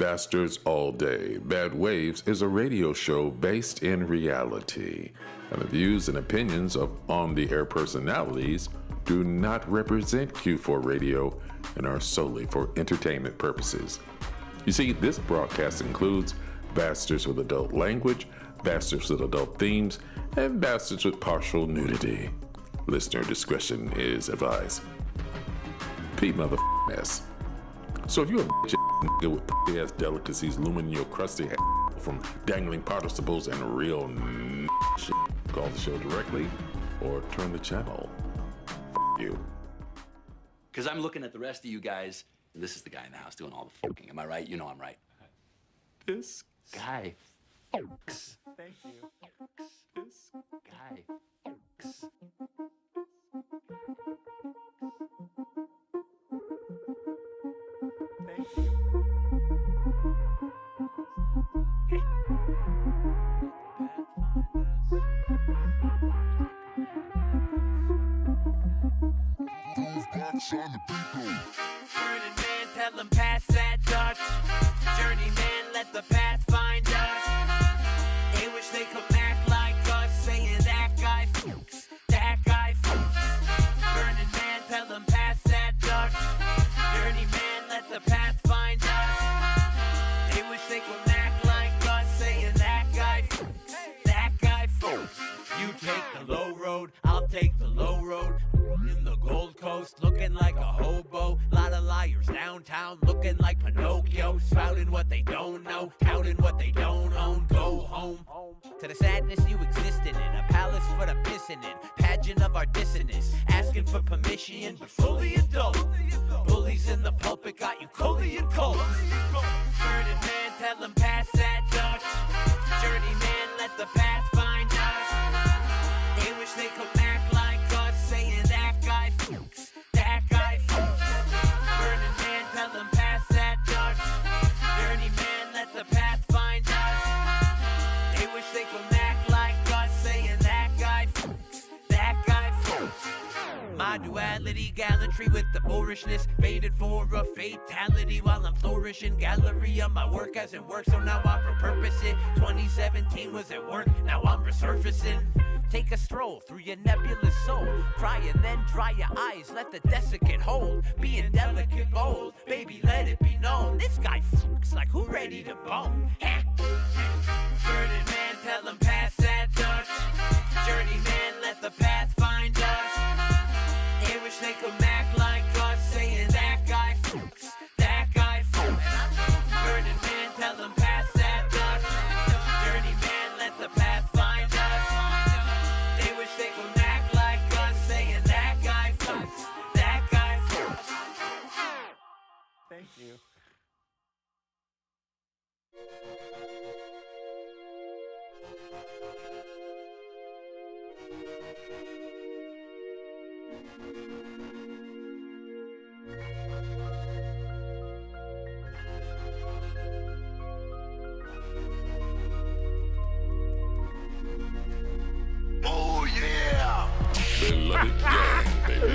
Bastards All Day. Bad Waves is a radio show based in reality, and the views and opinions of on-the-air personalities do not represent Q4 Radio and are solely for entertainment purposes. You see, this broadcast includes bastards with adult language, bastards with adult themes, and bastards with partial nudity. Listener discretion is advised. P motherfucking. So if you're a bitch nigga with ass delicacies looming in your crusty head from dangling participles and real shit, call the show directly or turn the channel. You. Because I'm looking at the rest of you guys, and this is the guy in the house doing all the fucking. Am I right? You know I'm right. This guy fucks. Thank you. This guy fucks. Thank you. Burning man, tell them pass that Dutch. Journeyman, let the path find us. They wish they could act like us, saying that guy fucks, that guy fucks. Burning man, tell them pass that Dutch. Journeyman, let the path find us. They wish they could act like us, saying that guy fucks, that guy fucks. You take the low road, I'll take the low road. In the Gold Coast, looking like a hobo. Lot of liars downtown, looking like Pinocchio. Spouting what they don't know, counting what they don't own. Go home to the sadness you existed in. A palace for the pissing in, pageant of our dissonance. Asking for permission, but fully adult. Bullies in the pulpit got you coolly and cold. Burning man, tell them pass that Dutch. Journeyman, let the path find us. They wish they could act like us, saying that guy fucks, that guy fucks. Burning man, tell them pass that Dutch. Journeyman, let the path find us. They wish they could act like us, saying that guy fucks, that guy fucks. My duality, gallantry with the boorishness, faded for a fatality while I'm flourishing. Gallery of my work hasn't worked, so now I repurpose it. 2017 was at work, now I'm resurfacing. Take a stroll through your nebulous soul. Cry and then dry your eyes, let the desiccant hold. Being delicate, bold, baby, let it be known. This guy fucks like who ready to bone. Burning man, tell him pass that Dutch. Journeyman, let the path find us. They wish they could act like us, saying that guy fucks, that guy fucks. Burning man, tell him pass that Dutch. Journeyman, let the path find us. They wish they could act like us, saying that guy fucks, that guy fucks. Thank you. Oh yeah! They love it, yeah, baby.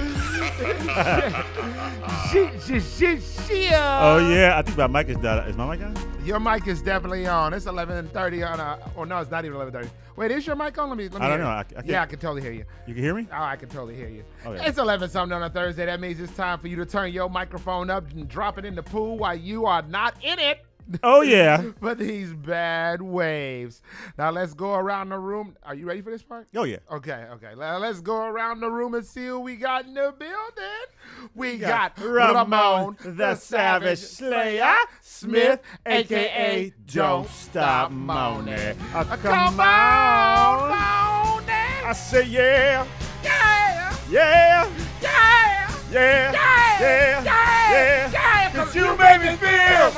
Oh yeah, I think my mic is down. Is my mic on? Your mic is definitely on. It's 11:30 on or no, it's not even 11:30. Wait, is your mic on? Let me I don't hear know. it. I can't- Yeah, I can totally hear you. You can hear me? Oh, I can totally hear you. Oh, yeah. It's 11 something on a Thursday. That means it's time for you to turn your microphone up and drop it in the pool while you are not in it. Oh yeah. But these bad waves. Now let's go around the room. Are you ready for this part? Oh yeah. Okay. Now let's go around the room and see who we got in the building. We got Ramon, the Savage Slayer, Smith, aka Don't Stop Moaning. Come on, Moaning. I say yeah, Yeah. yeah, Yeah. yeah, Yeah. yeah, Yeah. yeah. 'Cause you make me feel.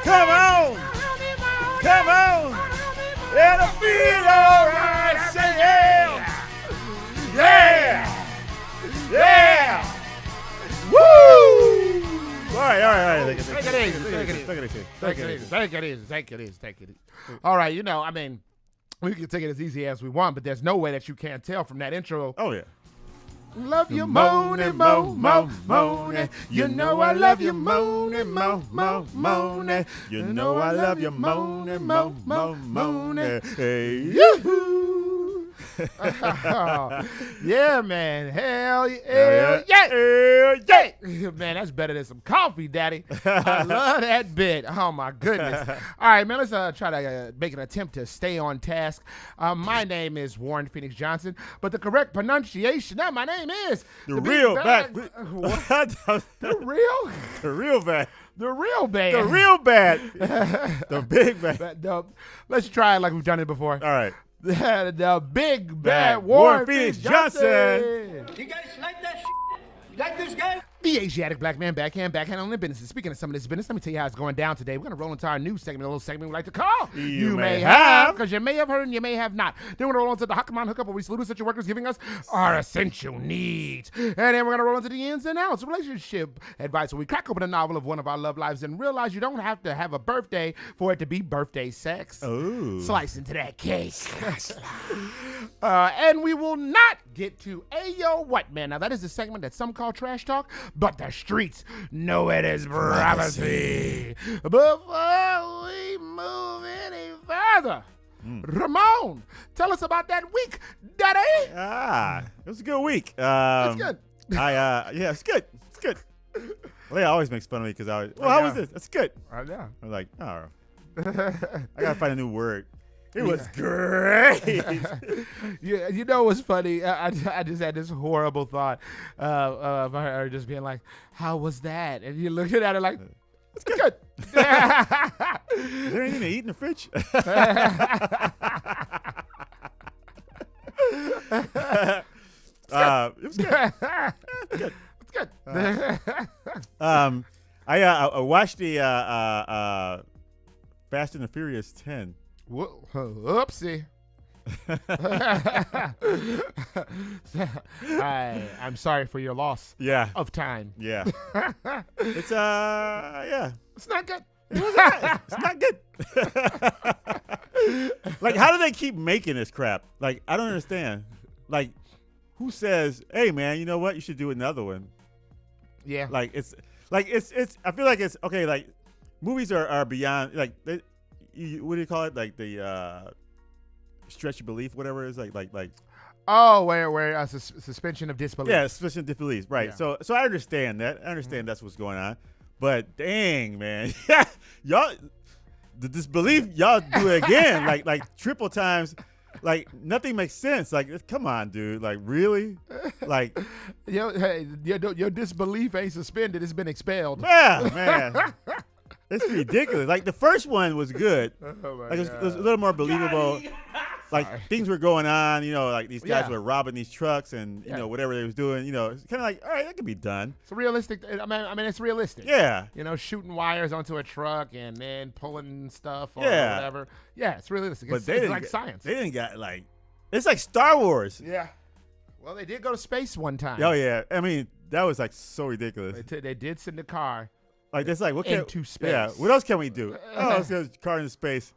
Come on, come on, and I feel alright. Say yeah, yeah, yeah. Woo! All right. Take it easy. All right, I mean, we can take it as easy as we want, but there's no way that you can't tell from that intro Oh yeah. Love you moaning, moaning. You know I love you moaning, moaning. You know I love you moaning, moaning. Hey, Yoo-hoo. Yeah, man. Hell yeah. Man, that's better than some coffee, Daddy. I love that bit. Oh, my goodness. All right, man, let's try to make an attempt to stay on task. My name is Warren Phoenix Johnson, but the correct pronunciation of my name is the real bad. What? The real? The real bad. The real bad. The real bad. The big bad. Let's try it like we've done it before. All right. The big bad Warren Phoenix Johnson. You guys like that shit? You like this guy? The Asiatic black man, backhand on the business. Speaking of some of this business, let me tell you how it's going down today. We're going to roll into our new segment, a little segment we like to call You May Have. because you may have heard and you may have not. Then we're going to roll into the Hotline Hookup, where we salute essential workers giving us our essential needs. And then we're going to roll into the ins and outs, relationship advice, where we crack open a novel of one of our love lives and realize you don't have to have a birthday for it to be birthday sex. Ooh. Slice into that cake. And we will not get to Ayo What Man. Now, that is the segment that some call trash talk, but the streets know it as prophecy. Before we move any further, Ramon, tell us about that week, Daddy. It was a good week. It's good. Yeah, it's good. It's good. Leia always makes fun of me because how was this? That's good. I know. I'm like, oh. I gotta find a new word. It was great. Yeah, you know what's funny? I just had this horrible thought of her just being like, "How was that?" And you're looking at her like, "It's good." Is there anything to eat in the fridge? It was good. It's good. I watched the Fast and the Furious 10. Whoopsie. I'm sorry for your loss of time. Yeah. It's yeah. It's not good. It's not good. Like, how do they keep making this crap? Like, I don't understand. Like, who says, "Hey, man, you know what? You should do another one." Yeah. Like, it's I feel like it's okay. Like, movies are beyond, like, what do you call it? Like the stretch of belief, whatever it is. Like. Oh, where suspension of disbelief. Yeah, suspension of disbelief. Right. Yeah. So I understand that. I understand that's what's going on. But dang, man, y'all, the disbelief, y'all do it again, like triple times. Like, nothing makes sense. Like, come on, dude. Like, really? Like, your disbelief ain't suspended. It's been expelled. yeah, man. It's ridiculous. Like, the first one was good. Oh my Like, it God. was a little more believable. Like, things were going on, like these guys were robbing these trucks and, whatever they was doing, it's kind of like, all right, that could be done. It's realistic. I mean, it's realistic. Yeah. Shooting wires onto a truck and then pulling stuff or Yeah. whatever. Yeah, it's realistic. But It's like science. They didn't got, like, it's like Star Wars. Yeah. Well, they did go to space one time. Oh, yeah. I mean, that was, like, so ridiculous. They did send a car. Like, that's like, what can into space. Yeah, what else can we do? Oh, let's get a car into space.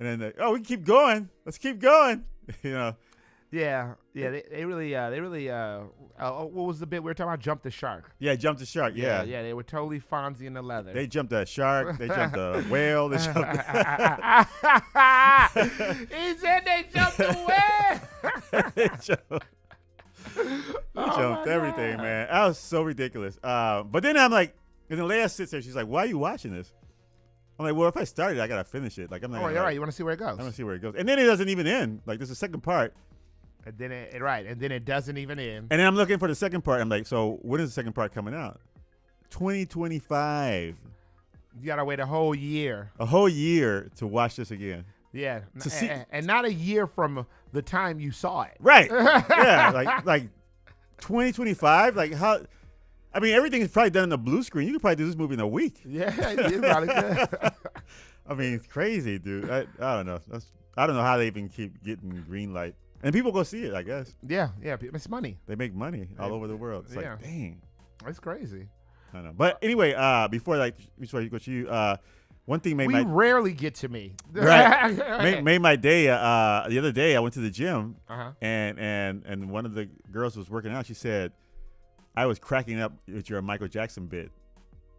And then, we can keep going. Let's keep going. Yeah. They really. What was the bit we were talking about? Jump the shark. Yeah, jump the shark. Yeah. Yeah. They were totally Fonzie in the leather. They jumped a shark. They jumped a whale. They jumped. He said they jumped the whale. They jumped everything, man. That was so ridiculous. But then I'm like, and then Leia sits there. She's like, "Why are you watching this?" I'm like, "Well, if I started, I gotta finish it. Like, I'm not." Oh, you're right. You want to see where it goes? I want to see where it goes. And then it doesn't even end. Like, there's a second part. And then it doesn't even end. And then I'm looking for the second part. I'm like, so when is the second part coming out? 2025. You gotta wait a whole year. A whole year to watch this again. Yeah, To see- and not a year from the time you saw it. Right. Yeah. Like 2025. Like, how? I mean, everything is probably done in the blue screen. You could probably do this movie in a week. Yeah, you probably could. I mean, it's crazy, dude. I don't know. I don't know how they even keep getting green light. And people go see it, I guess. Yeah, it's money. They make money all over the world. It's like, dang. That's crazy. I don't know. But anyway, before you go to you, one thing made we my rarely get to me. right made my day. The other day I went to the gym, Uh-huh. and one of the girls was working out. She said, I was cracking up with your Michael Jackson bit,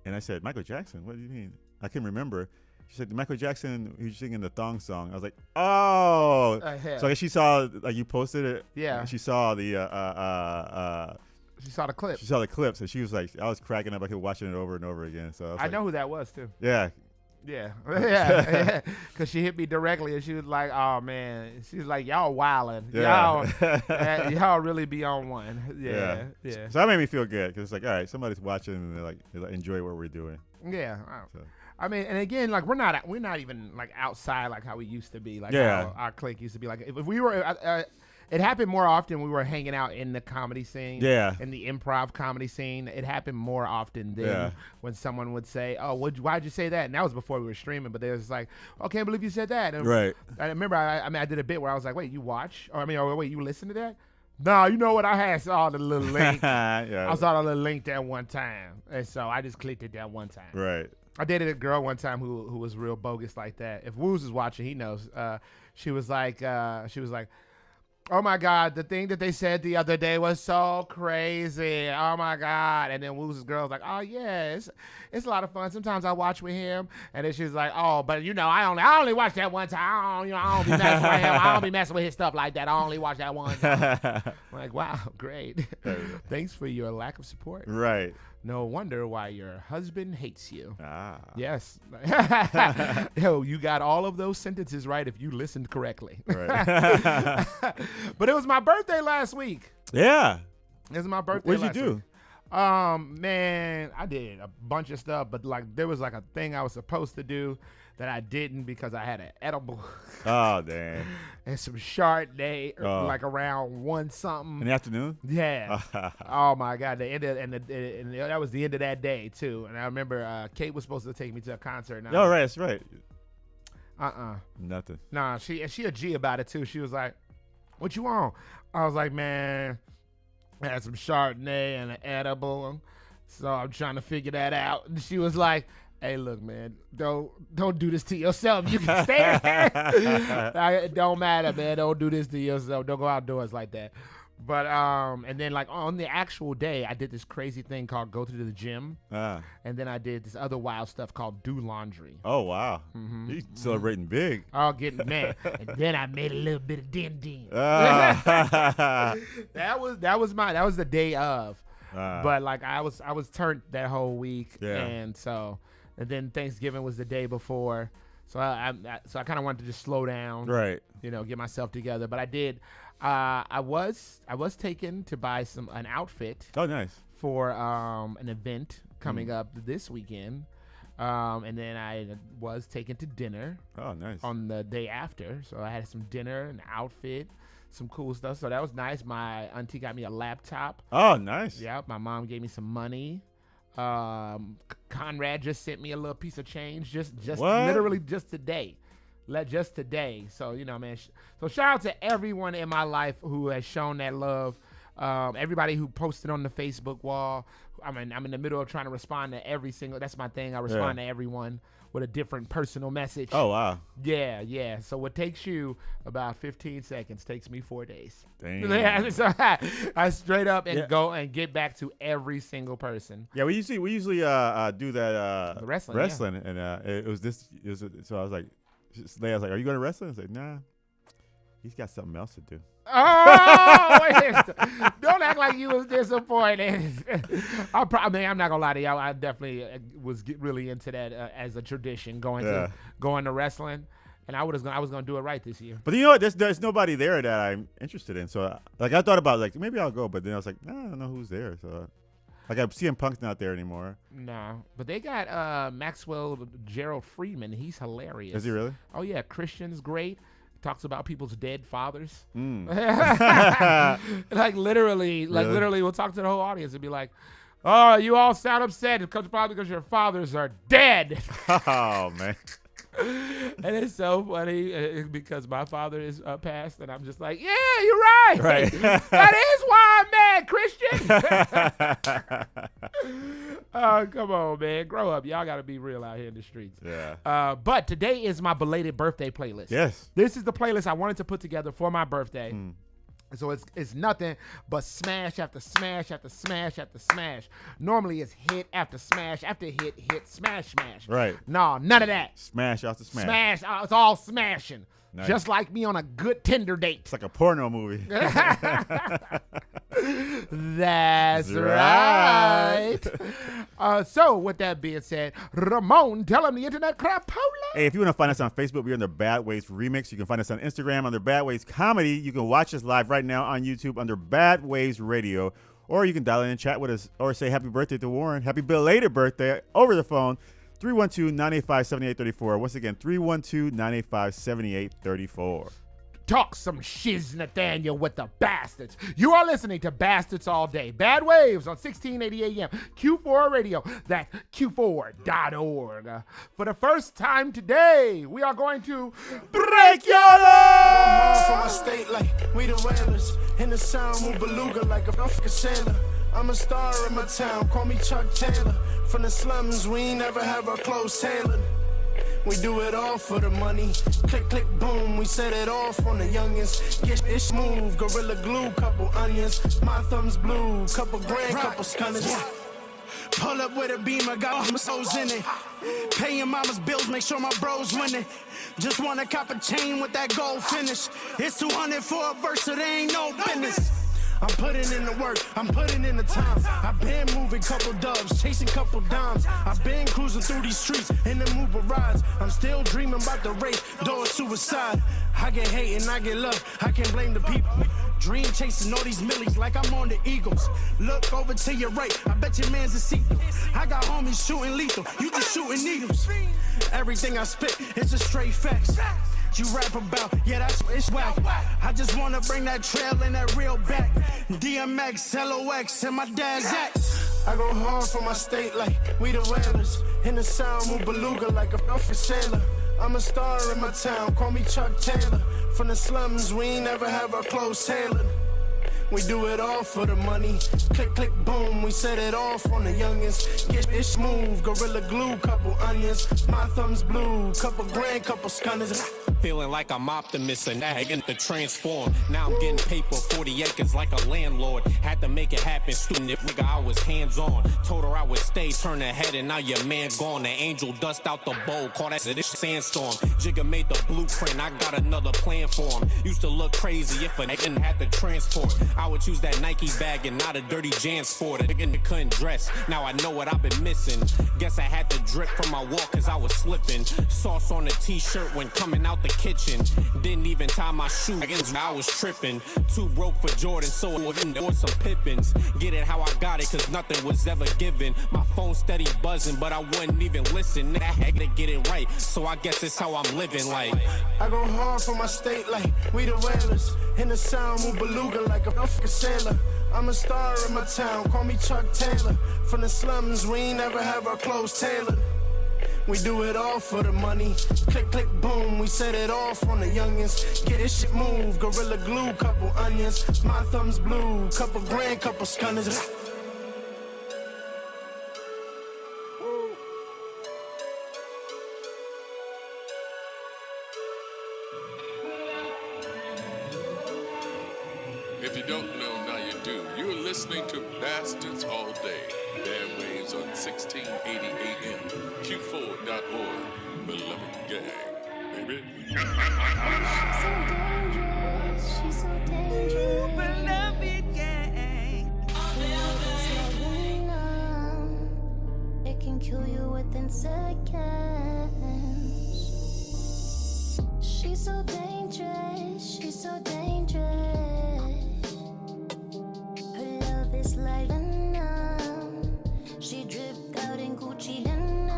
and I said, Michael Jackson? What do you mean? I can remember. She said, Michael Jackson, he was singing the thong song. I was like, oh. So I guess she saw, like, you posted it. Yeah. She saw the she saw the clip. She saw the clips, and she was like, I was cracking up. I kept watching it over and over again. So I know who that was too. Yeah. Yeah, yeah, because she hit me directly, and she was like, "Oh man," she was like, "Y'all wildin', y'all really be on one." Yeah. So that made me feel good because it's like, all right, somebody's watching and they like enjoy what we're doing. Yeah. So. I mean, and again, like we're not even like outside like how we used to be. Like our clique used to be. Like if we were. It happened more often. We were hanging out in the comedy scene, in the improv comedy scene. It happened more often than when someone would say, "Oh, why'd you say that?" And that was before we were streaming. But they was like, "Oh, I can't believe you said that." And right. I remember, I did a bit where I was like, "Wait, you watch? Or wait, you listen to that?" No, you know what? I had saw the little link. I saw the little link that one time, and so I just clicked it that one time. Right. I dated a girl one time who was real bogus like that. If Woos is watching, he knows. She was like. Oh my God, the thing that they said the other day was so crazy. Oh my God. And then Woos' girl's like, oh yeah, it's a lot of fun. Sometimes I watch with him. And then she's like, oh, but I only watch that one time. I don't be messing with him. I don't be messing with his stuff like that. I only watch that one time. I'm like, wow, great. Thanks for your lack of support. Right. No wonder why your husband hates you. Ah. Yes. Yo, you got all of those sentences right if you listened correctly. Right. But it was my birthday last week. Yeah. It was my birthday What'd last you do? week. Man, I did a bunch of stuff, but like there was like a thing I was supposed to do that I didn't because I had an edible. Oh, damn. And some Chardonnay, like around 1 something. In the afternoon? Yeah. Oh my God. And that was the end of that day too. And I remember Kate was supposed to take me to a concert. Oh, right. That's right. Nothing. Nah, she a G about it too. She was like, "What you want?" I was like, "Man, I had some Chardonnay and an edible, so I'm trying to figure that out." And she was like, "Hey, look, man, don't do this to yourself. You can stay there. It don't matter, man. Don't do this to yourself. Don't go outdoors like that." But and then like on the actual day, I did this crazy thing called go to the gym, and then I did this other wild stuff called do laundry. Oh wow, you celebrating big. Oh, getting mad, and then I made a little bit of dim. That was the day of, but like I was turned that whole week, and then Thanksgiving was the day before, so I kind of wanted to just slow down, right? Get myself together, but I did. I was taken to buy an outfit. Oh, nice. For an event coming up this weekend, and then I was taken to dinner. Oh, nice. On the day after, so I had some dinner, an outfit, some cool stuff. So that was nice. My auntie got me a laptop. Oh, nice. Yeah. My mom gave me some money. Conrad just sent me a little piece of change, just literally just today. Just today. So, man. So shout out to everyone in my life who has shown that love. Everybody who posted on the Facebook wall. I mean, I'm in the middle of trying to respond to every single. That's my thing. I respond to everyone with a different personal message. Oh, wow. Yeah. So what takes you about 15 seconds takes me 4 days. Dang. So I straight up and go and get back to every single person. Yeah, we usually do that wrestling, and it was so I was like, Leia was like, "Are you going to wrestling?" I was like, "Nah, he's got something else to do." Oh, wait. Don't act like you was disappointed. I'm not gonna lie to y'all. I definitely was really into that as a tradition, going to wrestling, and I was gonna do it right this year. But you know what? There's nobody there that I'm interested in. So like I thought about maybe I'll go, but then I was like, nah, I don't know who's there. So like CM Punk's not there anymore. No, but they got Maxwell Gerald Freeman. He's hilarious. Is he really? Oh yeah, Christian's great. Talks about people's dead fathers. Like literally, we'll talk to the whole audience and be like, "Oh, you all sound upset. It's probably because your fathers are dead." Oh man. And it's so funny because my father is passed, and I'm just like, "Yeah, you're right. That is why I'm mad, Christian." Oh, come on, man. Grow up. Y'all got to be real out here in the streets. Yeah. But today is my belated birthday playlist. Yes. This is the playlist I wanted to put together for my birthday. So it's nothing but smash after smash after smash after smash. Normally it's hit after smash after hit, smash. Right. No, none of that. Smash after smash. Smash. It's all smashing. Nice. Just like me on a good Tinder date. It's like a porno movie. That's right. So with that being said, Ramon, tell him the internet crap. Hey, if you want to find us on Facebook, we're under Bad Ways Remix. You can find us on Instagram under Bad Ways Comedy. You can watch us live right now on YouTube under Bad Ways Radio. Or you can dial in and chat with us or say happy birthday to Warren. Happy belated birthday over the phone. 312-985-7834. Once again, 312-985-7834. Talk some shiz, Nathaniel, with the bastards. You are listening to Bastards All Day. Bad Waves on 1680 AM. Q4 Radio. That's Q4.org. For the first time today, we are going to break your law. From my state like we the whalers. In the sound, move beluga like a fucking sailor. I'm a star in my town, call me Chuck Taylor. From the slums, we ain't never have our clothes tailored. We do it all for the money. Click, click, boom, we set it off on the youngins. Get it smooth, Gorilla Glue, couple onions. My thumb's blue, couple grand, couple scunners. Pull up with a beamer, got all my souls in it. Paying mama's bills, make sure my bros winning. Just wanna cop a chain with that gold finish. It's 200 for a verse, so there ain't no business. I'm putting in the work, I'm putting in the time. I've been moving couple dubs, chasing couple dimes. I've been cruising through these streets in the mover rides. I'm still dreaming about the race, door suicide. I get hate and I get love, I can't blame the people. Dream chasing all these millies like I'm on the Eagles. Look over to your right, I bet your man's a seat. I got homies shooting lethal, you just shooting needles. Everything I spit, it's a straight facts. You rap about, yeah, that's it's whack. I just wanna bring that trail and that real back. DMX, LOX, and my dad's act. I go hard for my state like we the whalers. In the sound, move beluga like a fucking sailor. I'm a star in my town, call me Chuck Taylor. From the slums, we ain't never have our clothes tailored. We do it all for the money. Click, click, boom, we set it off on the youngins. Get it smooth, Gorilla Glue, couple onions. My thumb's blue, couple grand, couple scunners. Feeling like I'm Optimus and nagging to transform. Now I'm getting paper, 40 acres like a landlord. Had to make it happen, student if nigga I was hands on. Told her I would stay, turn her head and now your man gone. The angel dust out the bowl, call that this sandstorm. Jigga made the blueprint, I got another plan for him. Used to look crazy if a nigga had to transport. I would choose that Nike bag and not a dirty Jan Sport. A nigga couldn't dress, now I know what I've been missing. Guess I had to drip from my walk cause I was slipping. Sauce on the t-shirt when coming out the kitchen. Didn't even tie my shoe against I was tripping. Too broke for Jordan, so or some Pippins. Get it how I got it, cause nothing was ever given. My phone steady buzzing, but I wouldn't even listen. I had to get it right, so I guess it's how I'm living like. I go hard for my state like we the whalers. In the sound, move beluga like a fucking sailor. I'm a star in my town, call me Chuck Taylor. From the slums, we ain't never have our clothes tailored. We do it all for the money. Click, click, boom, we set it off on the youngins. Get this shit move, Gorilla Glue, couple onions. My thumb's blue, couple grand, couple scunners. If you don't know, now you do. You're listening to Bastards All Day. Bad Waves on 1680 AM. Q4.org. Beloved gang, baby. She's so dangerous. Beloved gang. It can kill you within seconds. She's so dangerous. She's so dangerous. Her love is light and numb. She dripped out in Gucci denim.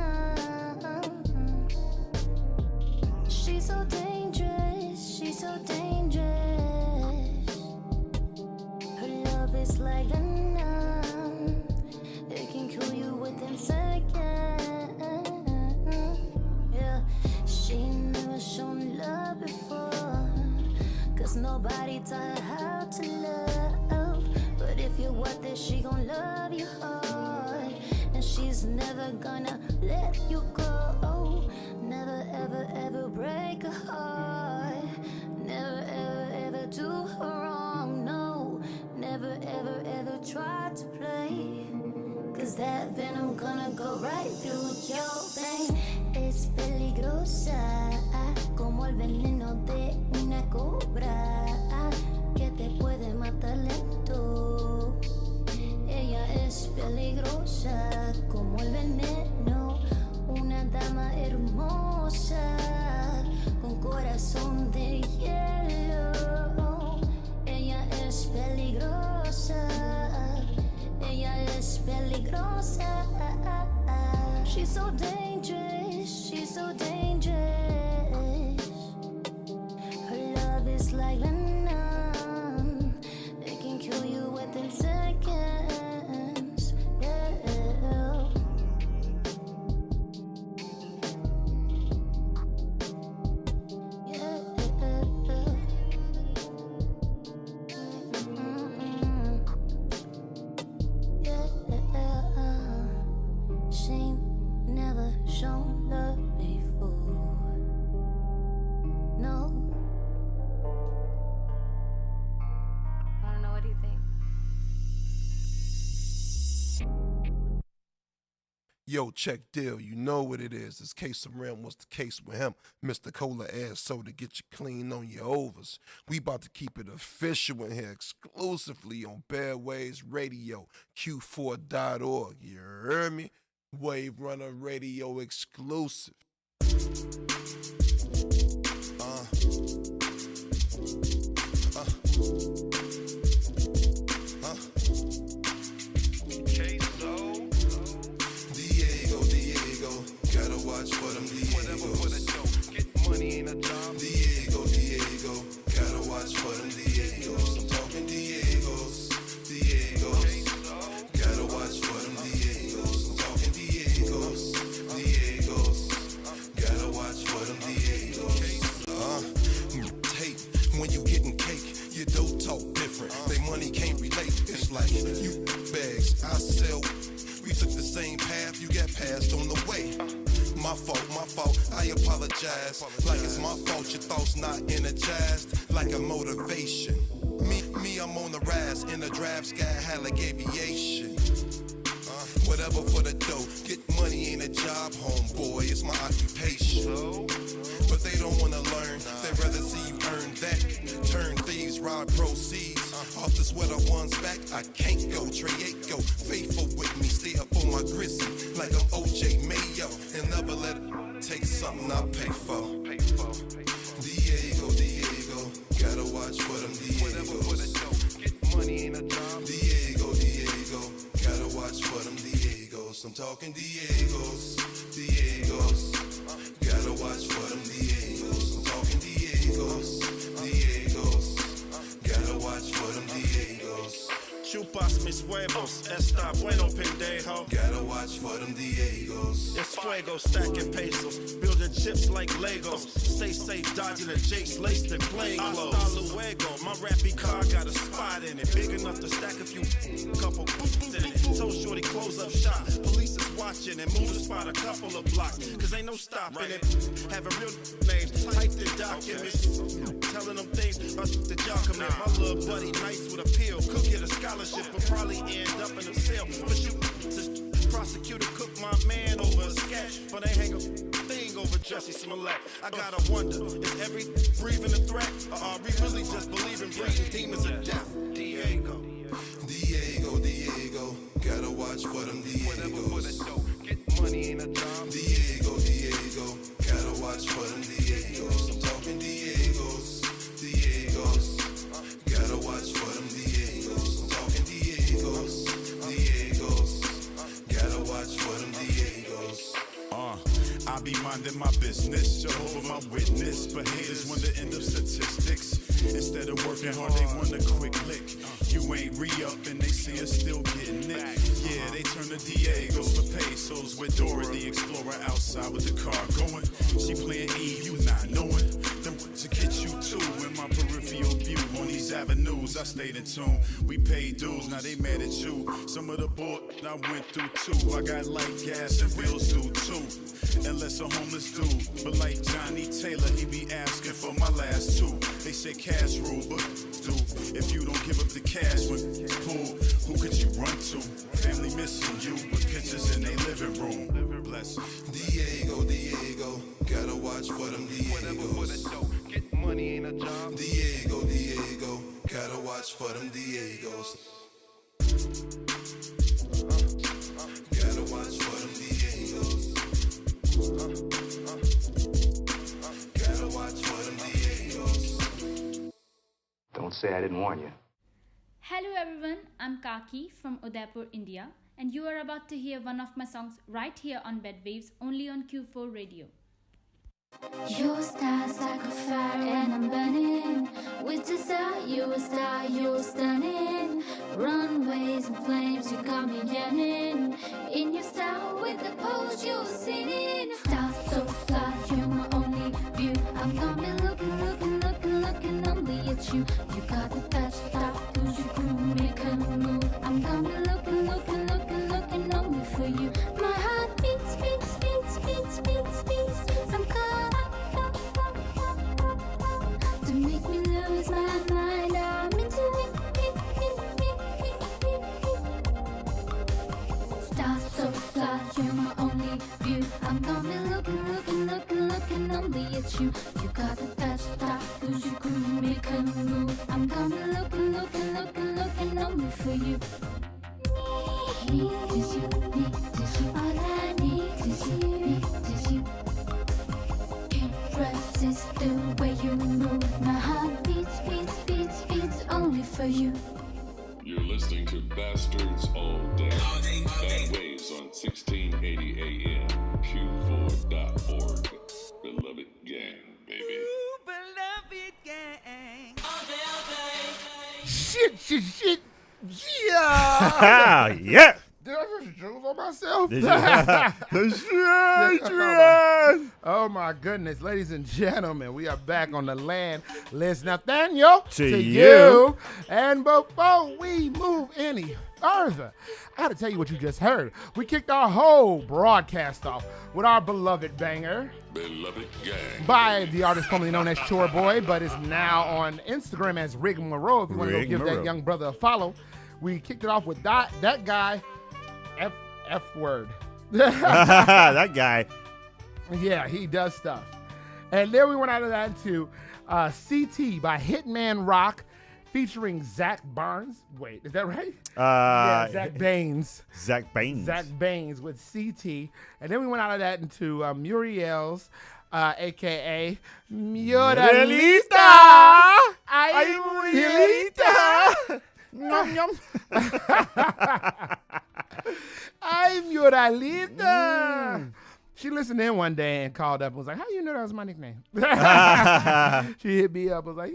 She's so dangerous. She's so dangerous. Her love is like venom. It can kill you within seconds. Yeah, she never shown love before. Cause nobody taught her how to love. But if you're worth it, she gon' love you hard. And she's never gonna let you go. Never ever ever break her heart. Never ever ever do her wrong. is that venom gonna go right through your vein. Es peligrosa como el veneno de una cobra que te puede matar lento. Ella es peligrosa como el veneno, una dama hermosa con corazón de hielo. Ella es peligrosa, ella es peligrosa. She's so dangerous, she's so dangerous. Her love is like venom, it can kill you within seconds. Yeah. Shame never shown love before. No. I don't know, what do you think? Yo, check deal, you know what it is. This case of Rim was the case with him. Mr. Cola ass so to get you clean on your overs. We about to keep it official in here exclusively on Bad Waves Radio, Q4.org. You heard me? Wave Runner Radio exclusive. Diego, gotta watch for them Diegos. Whatever for the dough, get money ain't a job. Diego, gotta watch for them Diegos. I'm talking Diegos, gotta watch for them Diegos. I'm talking Diegos, gotta watch for them Diegos. Tape, when you getting cake, you don't talk different. They money can't relate. It's like you bags, I sell. We took the same path, you got passed on the way. My fault, I apologize. Like it's my fault, your thoughts not energized. Like a motivation. Me, I'm on the rise. In the draft sky, high like aviation. Whatever for the dough. Get money ain't a job, homeboy, it's my occupation. But they don't wanna learn, they'd rather see you earn that. Turn thieves, rob proceeds. Off the sweater one's back, I can't go. Treyako, faithful with me, stay up on my grizzly like I'm OJ Mayo. And never let it take something I pay for. Diego, gotta watch for them Diegos. Whatever for the dough, get money ain't a job. Diego, gotta watch for them Diegos. I'm talking Diegos, gotta watch for them Diegos. I'm talking Diegos, gotta watch for them Diegos. Chupas mis huevos, está bueno pendejo. Gotta watch for them Diegos. It's fuego, stacking pesos, building chips like Legos. Stay safe, dodging the jakes, laced in plain clothes. Hasta luego, my rappy car got a spot in it, big enough to stack a few, couple boots in it. Told Shorty close up shop, police is watching and move the spot a couple of blocks, cause ain't no stopping it. Having real names, typed in documents, telling them things that y'all commit. My little buddy, nice with a pill, could get a scholarship, but probably end up in a cell. But you, prosecutor cooked my man over a sketch, but they hang a thing over Jussie Smollett. I gotta wonder, is every breathing a threat, or are we really just believing breathing demons of death? Diego, gotta watch for them Diegos. Whatever for the dough, get money ain't a job. Diego, gotta watch for them Diegos. I'm talking Diegos, gotta watch for them Diegos. I'm talking Diegos, gotta watch for them Diegos. I be minding my business, Jehovah my witness, but haters want the end of statistics. Instead of working hard, they want a quick lick. You ain't re-up and they see us still getting it. Yeah, they turn to Diegos for pesos with Dora the Explorer outside with the car going. She playing Eve, you not knowing. Them to get you too in my peripheral view. On these avenues, I stayed in tune. We paid dues, now they mad at you. Some of the board I went through too. I got light gas and bills due too. Unless a homeless dude, but like Johnny Taylor, he be asking for my last two. They say cash rule, but dude, if you don't give up the cash when it's pulled, who could you run to? Family missing you, but pictures in their living room. Bless. Diego, Diego, gotta watch for them Diegos. Get money ain't a job. Diego, Diego, gotta watch for them Diegos. Gotta watch for them Diegos. Gotta watch for them Diegos. Don't say I didn't warn you. Hello everyone, I'm Kaki from Udaipur, India, and you are about to hear one of my songs right here on Bed Waves, only on Q4 Radio. Your style's like a fire and I'm burning with desire. You're a star, you're stunning. Runways and flames, you got me yearning. In your style with the pose you're singing. Style so fly, you're my only view. I'm gonna be looking only at you. You got the touch, stop, push you groove, make a move. I'm gonna be looking only for you. My heart beats, beats, beats, beats, beats, beats. I'm caught to make me lose my mind. I'm into it. Stars so fly, you're my only view. I'm gonna be looking only at you. You got the touch, stop, lose your groove, make a move. I'm gonna be looking only for you. Need is you, all I need is you. Can't resist the way you move. My heart beats, beats, beats, beats only for you. You're listening to Bastards All Day. Bad Waves on 1680 AM, Q4.org. Beloved gang, baby. Beloved gang. Shit. Yeah. Yeah. Did I just choose on myself? Did you? Oh my goodness, ladies and gentlemen, we are back on the land. Let's Nathaniel To you. And before we move any further, I gotta tell you what you just heard. We kicked our whole broadcast off with our beloved banger Beloved gang. by the artist formerly known as Chore Boy, but is now on Instagram as Rig Moreau. If you want to go Rig give Moreau. that young brother a follow. We kicked it off with that guy, F word. That guy. Yeah, he does stuff. And then we went out of that to CT by Hitman Rock featuring Zach Barnes. Wait, is that right? Yeah, Zach Baines. Zach Baines. Zach Baines with CT. And then we went out of that into Muriel's, a.k.a. Muralita. Ay, Muralita. Nom, nom. Ay, Muralita. She listened in one day and called up and was like, how you know that was my nickname? She hit me up and was like,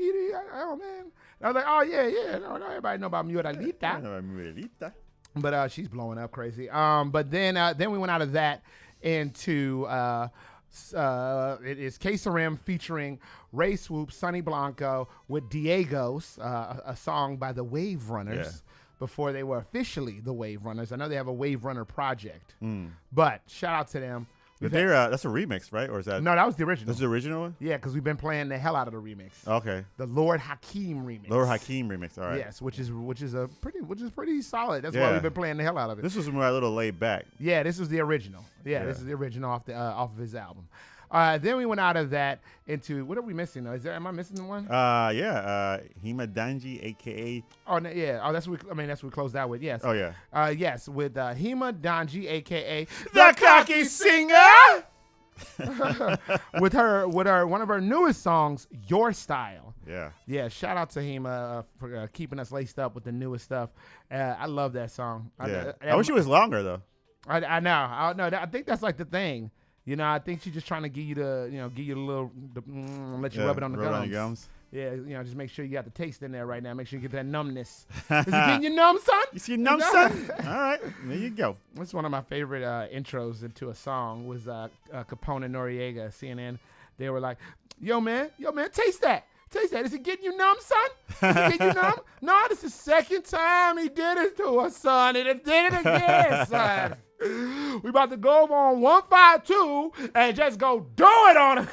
oh, man. I was like, oh, yeah. No, everybody know about Muralita. But she's blowing up crazy. But then we went out of that into it is K-Sarim featuring Ray Swoop, Sonny Blanco with Diego's, a song by the Wave Runners before they were officially the Wave Runners. I know they have a Wave Runner project, but shout out to them. That's a remix, right? Or is that? No, that was the original. That's the original one? Yeah, because we've been playing the hell out of the remix. Okay. The Lord Hakeem remix. Lord Hakeem remix. All right. Yes, which is pretty solid. That's why we've been playing the hell out of it. This was more a little laid back. Yeah, this is the original. Yeah, this is the original off of his album. Then we went out of that into, what are we missing though? Am I missing one? Hima Danji, aka. Oh no, yeah. Oh, that's what we closed out with. Yes. Oh yeah. Yes, with Hima Danji, aka the Cocky Singer. with one of her newest songs, Your Style. Yeah. Shout out to Hima for keeping us laced up with the newest stuff. I love that song. I wish it was longer though. I know. I think that's like the thing. You know, I think she's just trying to give you the little, let you rub it on the gums. Yeah, just make sure you got the taste in there right now. Make sure you get that numbness. Is it getting you numb, son? You see numb, son? All right, there you go. That's one of my favorite intros into a song was Capone and Noriega, CNN. They were like, yo, man, taste that. Is it getting you numb, son? Is it getting you numb? No, this is the second time he did it to us, son. And it did it again, son. We about to go on 152 and just go do it on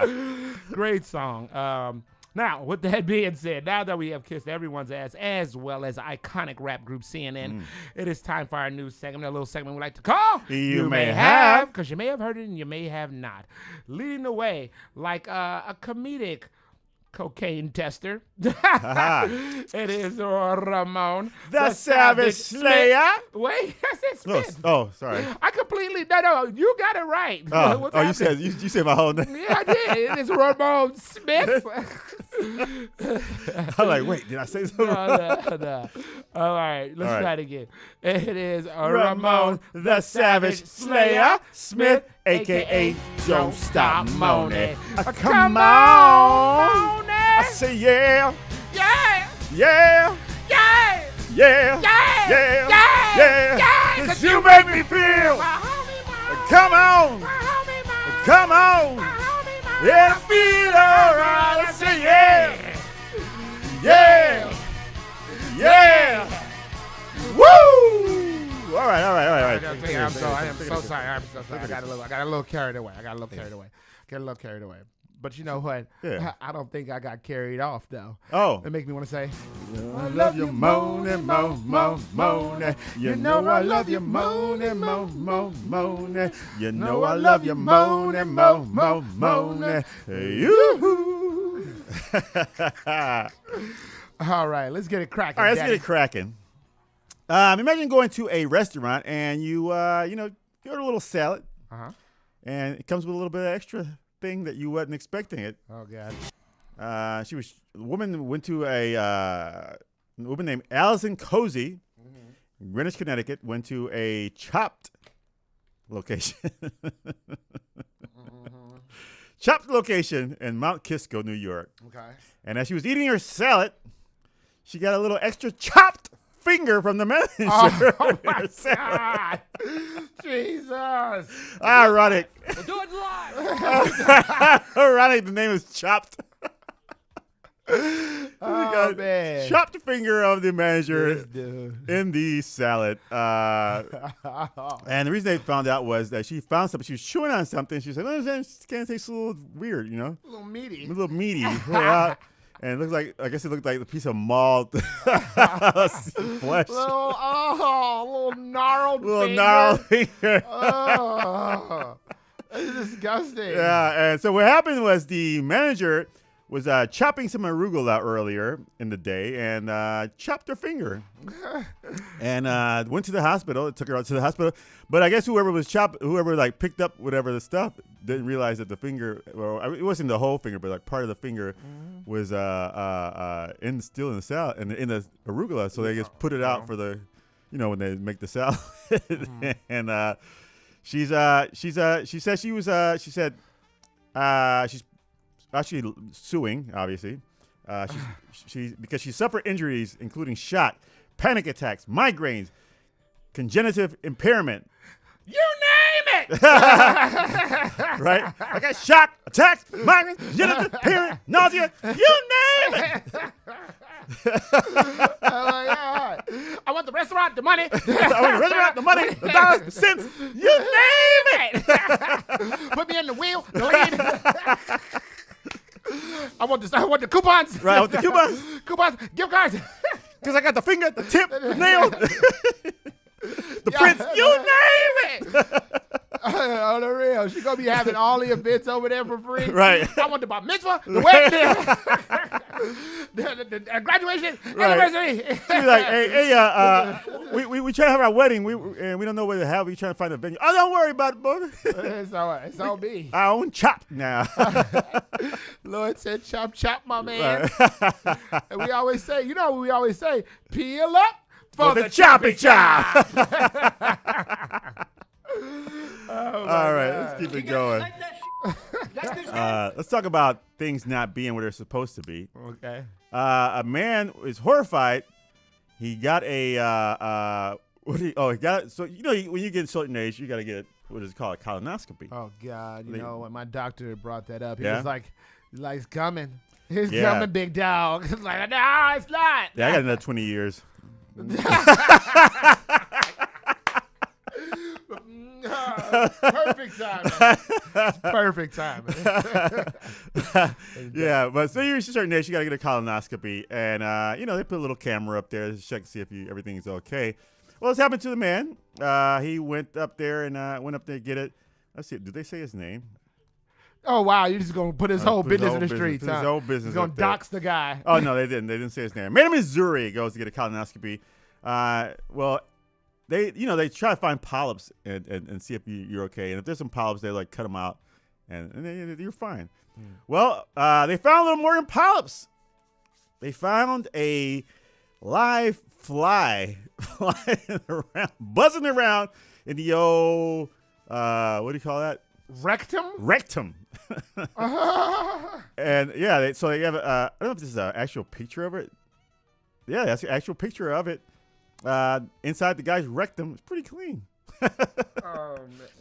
it. Great song. Now, with that being said, now that we have kissed everyone's ass as well as iconic rap group CNN, it is time for our new segment, a little segment we like to call You May Have. because you may have heard it and you may have not. Leading the way like a comedic cocaine tester. It is Ramon, the Savage Slayer. Wait, I said Smith. Oh, sorry. I completely no. You got it right. Oh, you said my whole name. Yeah, I did. It is Ramon Smith. I'm like, wait, did I say something? No. All right, let's try it again. It is Ramon, the Savage Slayer Smith, a.k.a. Don't Stop Moaning. Come on. I say yeah. Yeah. Yeah. Yeah. Yeah. Yeah. Yeah. Yeah. Yeah. 'Cause you make me feel. Come on. Come on. Yeah, I feel alright. I say yeah. Yeah. Yeah. Woo. All right. I am so sorry. I got a little carried away. Get a little carried away. But you know what? Yeah. I don't think I got carried off though. Oh. It makes me want to say, I love you moaning, moaning. You know I love you moaning, moaning. You know I love you moaning, moaning. You. all right, let's get it cracking. All right, let's get it cracking. Imagine going to a restaurant and you order a little salad, and it comes with a little bit of extra thing that you wasn't expecting it. Oh God. A woman went to a woman named Allison Cozy, Greenwich, Connecticut, went to a Chopped location. Chopped location in Mount Kisco, New York. Okay. And as she was eating her salad, she got a little extra chopped finger from the manager. Oh my God. Jesus. Ironic. We'll do it live. Ironic, the name is Chopped. Oh, man. Chopped finger of the manager in the salad. And the reason they found out was that she found something. She was chewing on something. She said, "Oh, this kind of tastes a little weird, you know? A little meaty. A little meaty." And it looked like, I guess it looked like a piece of mauled flesh. Little gnarled finger. Oh, that's disgusting. Yeah, and so what happened was the manager was chopping some arugula earlier in the day and chopped her finger. And went to the hospital. It took her out to the hospital. But I guess whoever picked up whatever the stuff didn't realize that the finger, well, it wasn't the whole finger, but like part of the finger was still in the salad and in the arugula. So they just put it out for the, when they make the salad. And she said she's actually suing, obviously. Because she suffered injuries including shock, panic attacks, migraines, congenitive impairment. You name it! Right? I got shock, attacks, migraines, congenitive impairment, nausea. You name it! Oh my God. I want the restaurant, the money. I want the restaurant, the money, the dollars, the cents. You name it! Put me in the wheel, the lead. I want the coupons. Right, I want the coupons. Coupons, gift cards. Because I got the finger, the tip, the nail, the prints. You name it. On the real, she's going to be having all the events over there for free. Right. I want the bar mitzvah, the wedding, the graduation, anniversary. She's like, hey, we trying to have our wedding. We don't know where to have. We trying to find a venue. Oh, don't worry about it, brother. It's all right. It's on me. I own Chop now. Lord said, chop, chop, my man. And we always say, peel up for the choppy chop. All right, let's keep it going. Let's talk about things not being where they're supposed to be. Okay. A man is horrified. He got a when you get a certain age, you got to get what is it called, a colonoscopy. Oh God, when my doctor brought that up, he Yeah? was like, it's coming. It's coming, big dog. It's like, no, it's not. Yeah, I got another 20 years. Perfect time. Perfect time. Yeah, but so you reach a certain age, you got to get a colonoscopy. And, they put a little camera up there to check to see if everything's okay. Well, this happened to the man. He went up there to get it. Let's see. Did they say his name? Oh, wow. You're just going to put his whole business in the streets. His whole business. He's going to dox the guy. Oh, no, they didn't. They didn't say his name. Man in Missouri goes to get a colonoscopy. They try to find polyps and see if you're okay. And if there's some polyps, they cut them out, and you're fine. Well, they found a little more than polyps. They found a live fly flying around, buzzing around in the old, what do you call that? Rectum. And yeah, so they have, I don't know if this is an actual picture of it. Yeah, that's an actual picture of it. Inside the guy's rectum. It's pretty clean. Oh,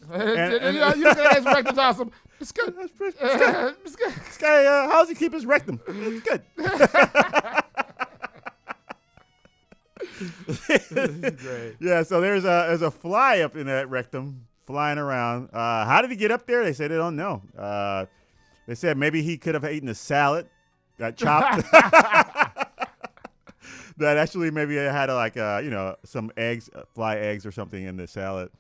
man. You look at his rectum's awesome. It's good. It's good. This guy, how does he keep his rectum? It's good. Great. Yeah, so there's a fly up in that rectum flying around. How did he get up there? They say they don't know. They said maybe he could have eaten a salad, got chopped. That actually maybe it had some eggs, fly eggs or something in the salad.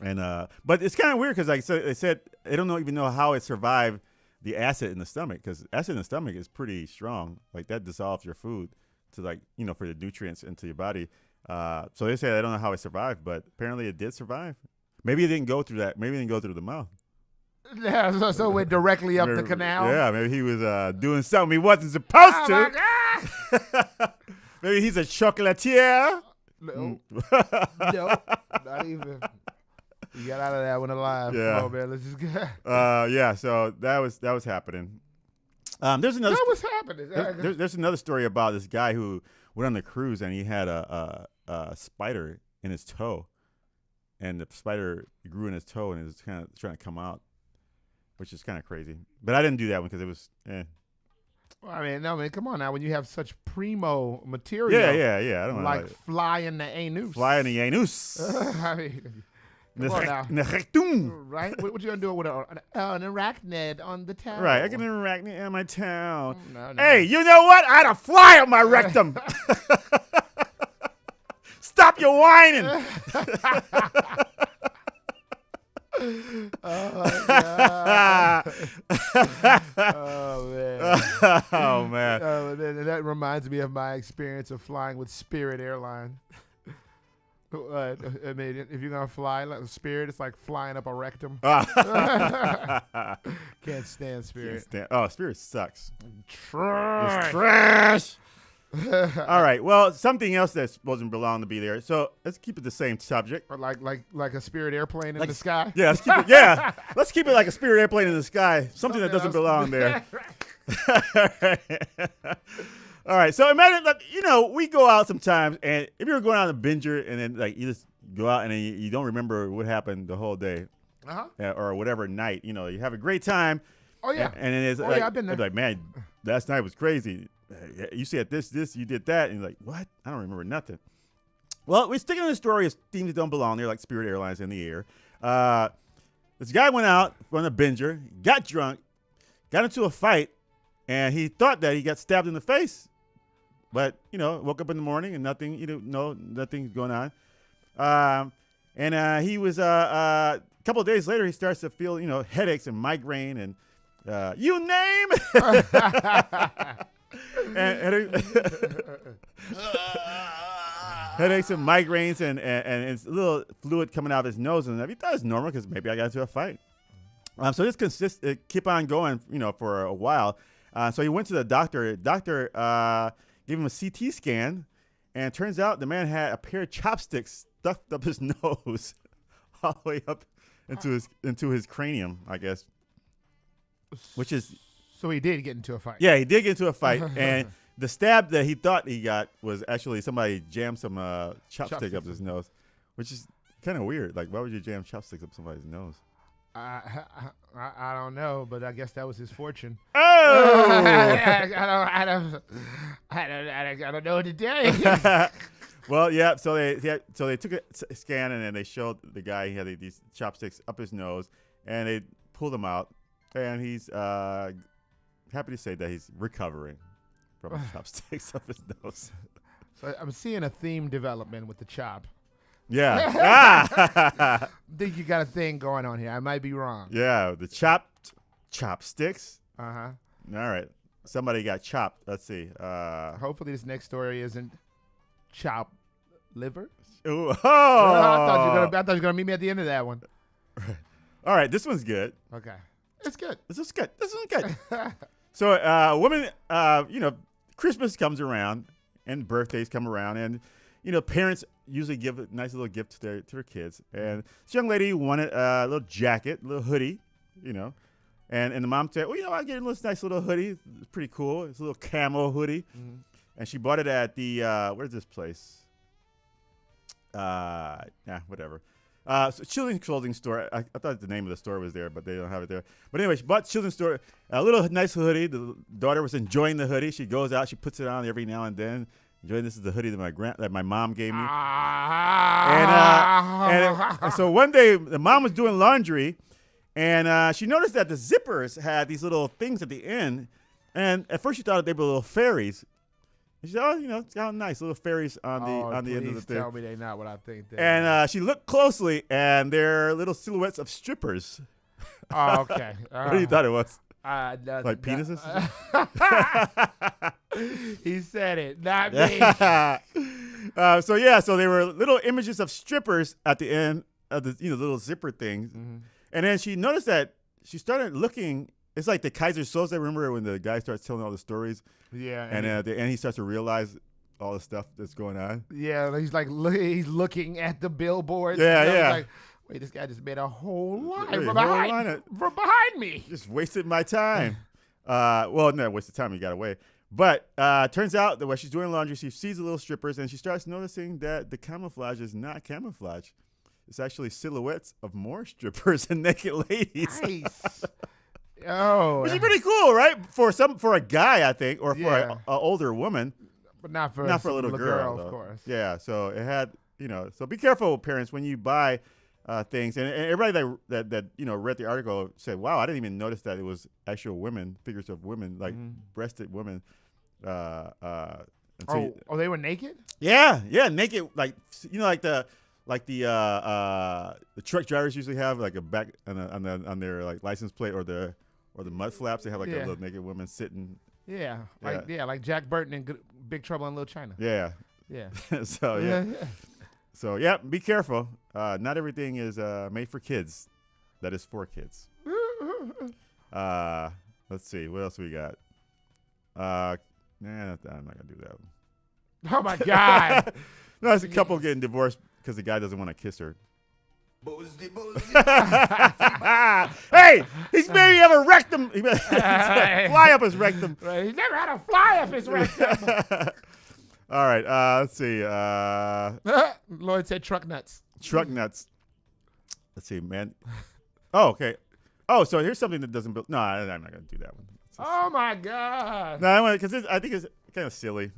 And but it's kind of weird because they said they don't even know how it survived the acid in the stomach, because acid in the stomach is pretty strong. Like that dissolves your food to for the nutrients into your body. So they say they don't know how it survived, but apparently it did survive. Maybe it didn't go through that. Maybe it didn't go through the mouth. Yeah, so it went directly up the canal. Yeah, maybe he was doing something he wasn't supposed to. My God. Maybe he's a chocolatier. No, not even. You got out of that one alive. Yeah. Come on, man. Let's just get. Yeah. So that was happening. There's another. That was happening. There's another story about this guy who went on the cruise and he had a spider in his toe, and the spider grew in his toe and it was kind of trying to come out, which is kind of crazy. But I didn't do that one because it was. Come on now. When you have such primo material. Yeah. I don't know. Like fly in the anus. Fly in the anus. I mean, come on now. The rectum. Right? What you gonna do with an arachnid on the towel? Right. I got an arachnid on my towel. No. Hey, you know what? I had a fly on my rectum. Stop your whining. Oh, my God. Oh, man. That reminds me of my experience of flying with Spirit Airlines. I mean, if you're going to fly like Spirit, it's like flying up a rectum. Can't stand Spirit. Spirit sucks. Trash. It's trash. All right. Well, something else that doesn't belong to be there. So let's keep it the same subject. Or like a Spirit airplane in the sky. Yeah. Let's keep it. Yeah. Let's keep it like a Spirit airplane in the sky. Something that doesn't belong there. All right. So imagine, we go out sometimes, and if you're going out on a binger, and then you just go out and then you don't remember what happened the whole day, or whatever night. You have a great time. Oh yeah. And then it's I've been there. Like, man, last night was crazy. You said this, you did that, and you're like, what? I don't remember nothing. Well, we're sticking to the story of things that don't belong there, like Spirit Airlines in the air. This guy went out on a binger, got drunk, got into a fight, and he thought that he got stabbed in the face. But, woke up in the morning and nothing, nothing's going on. And he was, a couple of days later, he starts to feel, headaches and migraine and you name it. Headaches and migraines and it's a little fluid coming out of his nose, and he thought it's normal because maybe I got into a fight. So this keep on going, for a while. So he went to the doctor. Doctor gave him a CT scan, and it turns out the man had a pair of chopsticks stuffed up his nose, all the way up into his cranium, I guess. Which is. So he did get into a fight. Yeah, he did get into a fight, and the stab that he thought he got was actually somebody jammed some chopstick up his nose, which is kind of weird. Like, why would you jam chopsticks up somebody's nose? I don't know, but I guess that was his fortune. Oh, I don't know what to tell you. Well, yeah. So they took a scan, and then they showed the guy he had these chopsticks up his nose, and they pulled him out, and he's happy to say that he's recovering from the chopsticks up his nose. So I'm seeing a theme development with the chop. Yeah. Think you got a thing going on here. I might be wrong. Yeah, the chopsticks. Uh-huh. All right. Somebody got chopped. Let's see. Hopefully this next story isn't chop liver. Ooh, I thought you were gonna meet me at the end of that one. All right, this one's good. Okay. It's good. This is good. So, women, Christmas comes around and birthdays come around, and parents usually give a nice little gift to their kids. And this young lady wanted a little jacket, a little hoodie, and the mom said, well, I'll get a nice little hoodie. It's pretty cool. It's a little camo hoodie, and she bought it at the where's this place? Whatever. So children's clothing store. I thought the name of the store was there, but they don't have it there. But anyway, she bought children's store a little nice hoodie. The daughter was enjoying the hoodie. She goes out, she puts it on every now and then. Enjoying this is the hoodie that my mom gave me. And so one day the mom was doing laundry, and she noticed that the zippers had these little things at the end. And at first she thought they were little fairies. And she said, it's kind of nice, little fairies on the end of the thing. Tell me they're not what I think they are. And she looked closely, and they're little silhouettes of strippers. Oh, okay. What do you thought it was? Like penises? He said it, not me. So they were little images of strippers at the end of the little zipper things. Mm-hmm. And then she noticed that she started looking. It's like the Kaiser Soze. I remember when the guy starts telling all the stories. Yeah. And at the end, he starts to realize all the stuff that's going on. Yeah, he's like, he's looking at the billboards. Yeah. Like, wait, this guy just made a whole line from behind me. Just wasted my time. Well, no, wasted time. He got away. But turns out that while she's doing laundry, she sees the little strippers, and she starts noticing that the camouflage is not camouflage. It's actually silhouettes of more strippers and naked ladies. Nice. Oh, which is pretty cool, right? For a guy, I think, or for an older woman, but not for a little girl, of course. Yeah, so it had, so be careful, parents, when you buy things. And everybody that read the article said, "Wow, I didn't even notice that it was actual women, figures of women, like breasted women." They were naked? Yeah, naked, like the truck drivers usually have like a back on their like license plate or the mud flaps. They have like a little naked woman sitting. Yeah, like Jack Burton in Big Trouble in Little China. Yeah. So be careful. Not everything is made for kids. That is for kids. Let's see. What else we got? I'm not gonna do that one. Oh my God! No, it's a couple getting divorced because the guy doesn't want to kiss her. Hey, he's maybe have a rectum. Fly up his rectum. He's never had a fly up his rectum. All right, let's see. Lloyd said truck nuts. Truck nuts. Let's see, man. Oh, okay. Oh, so here's something that doesn't build. No, I'm not going to do that one. Oh, my God. No, because I think it's kind of silly.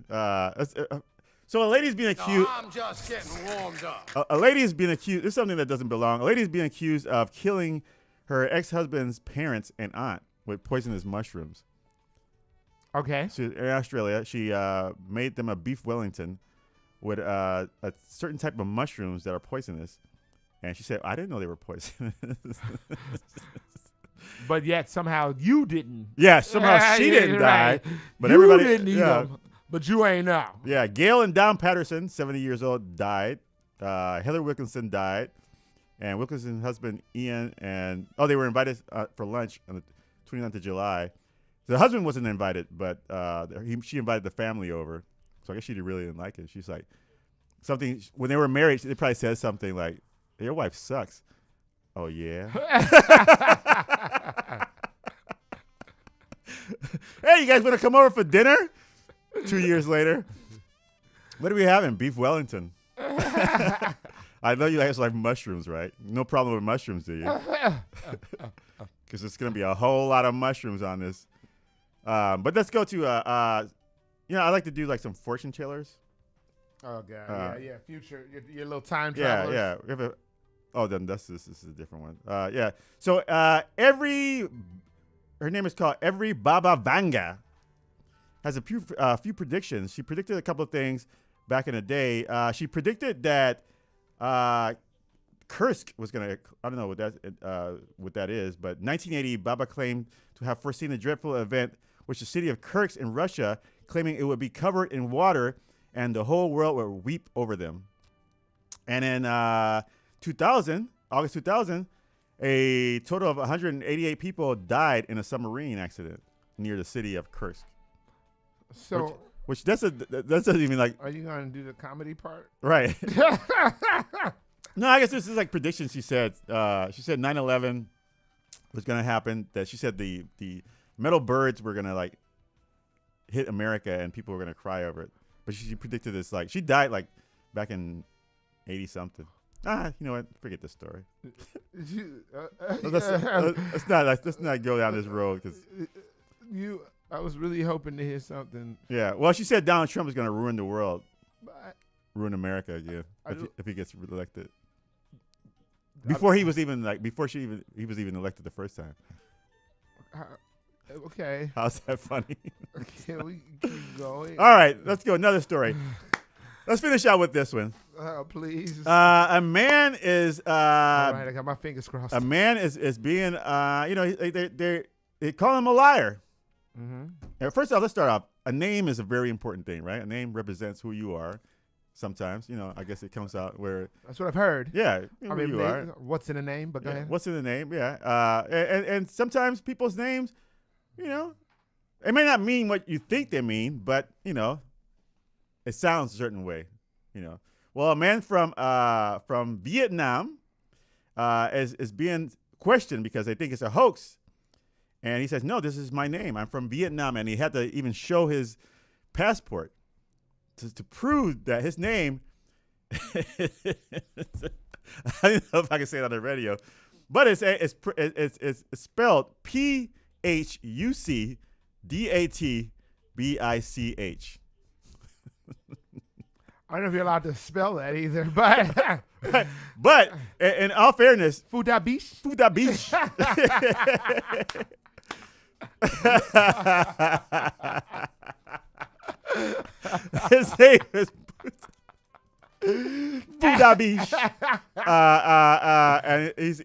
So a lady's being accused. I'm just getting warmed up. A lady is being accused. This is something that doesn't belong. A lady is being accused of killing her ex-husband's parents and aunt with poisonous mushrooms. Okay. So in Australia, she made them a beef Wellington with a certain type of mushrooms that are poisonous. And she said, I didn't know they were poisonous. But yet somehow you didn't. Yeah, somehow she didn't die. But you everybody didn't eat them, but you ain't know. Yeah, Gail and Don Patterson, 70 years old, died. Heather Wilkinson died. And Wilkinson's husband, Ian, they were invited for lunch on the 29th of July. The husband wasn't invited, but she invited the family over. So I guess she really didn't like it. She's like, when they were married, they probably said something like, your wife sucks. Oh, yeah? Hey, you guys want to come over for dinner? 2 years later. What are we having? Beef Wellington. I know you guys like mushrooms, right? No problem with mushrooms, do you? Because there's going to be a whole lot of mushrooms on this. But let's go to, I like to do like some fortune tellers. Oh, God. Yeah. Future, your little time travelers. Yeah. We have this is a different one. So her her name is called Every Baba Vanga. Has a few predictions. She predicted a couple of things back in the day. She predicted that Kursk was gonna. I don't know what that is, but 1980, Baba claimed to have foreseen a dreadful event, which the city of Kursk in Russia, claiming it would be covered in water and the whole world would weep over them. And in August 2000, a total of 188 people died in a submarine accident near the city of Kursk. So, which that doesn't even like. Are you gonna do the comedy part? Right. No, I guess this is like predictions. She said 9/11 was gonna happen. That she said the metal birds were gonna like hit America and people were gonna cry over it. But she predicted this like she died like back in 80 something. You know what? Forget this story. Let's not go down this road because I was really hoping to hear something. Yeah. Well, she said Donald Trump is gonna ruin the world, ruin America again if he gets reelected. Before he was even he was even elected the first time. Okay. How's that funny? Can we keep going? All right, let's go. Another story. Let's finish out with this one. Please. A man is. All right, I got my fingers crossed. A man is being. They call him a liar. Mm-hmm. First off, let's start off. A name is a very important thing, right? A name represents who you are. Sometimes, I guess it comes out where. That's what I've heard. Yeah, I mean, what's in a name? But go ahead. What's in the name? Yeah, and sometimes people's names, it may not mean what you think they mean, but it sounds a certain way. Well, a man from Vietnam is being questioned because they think it's a hoax, and he says, "No, this is my name. I'm from Vietnam," and he had to even show his passport. To prove that his name, I don't know if I can say it on the radio, but it's spelled PHUCDATBICH. I don't know if you're allowed to spell that either, but but in all fairness, Fudabish. His name is Fudabish. And he's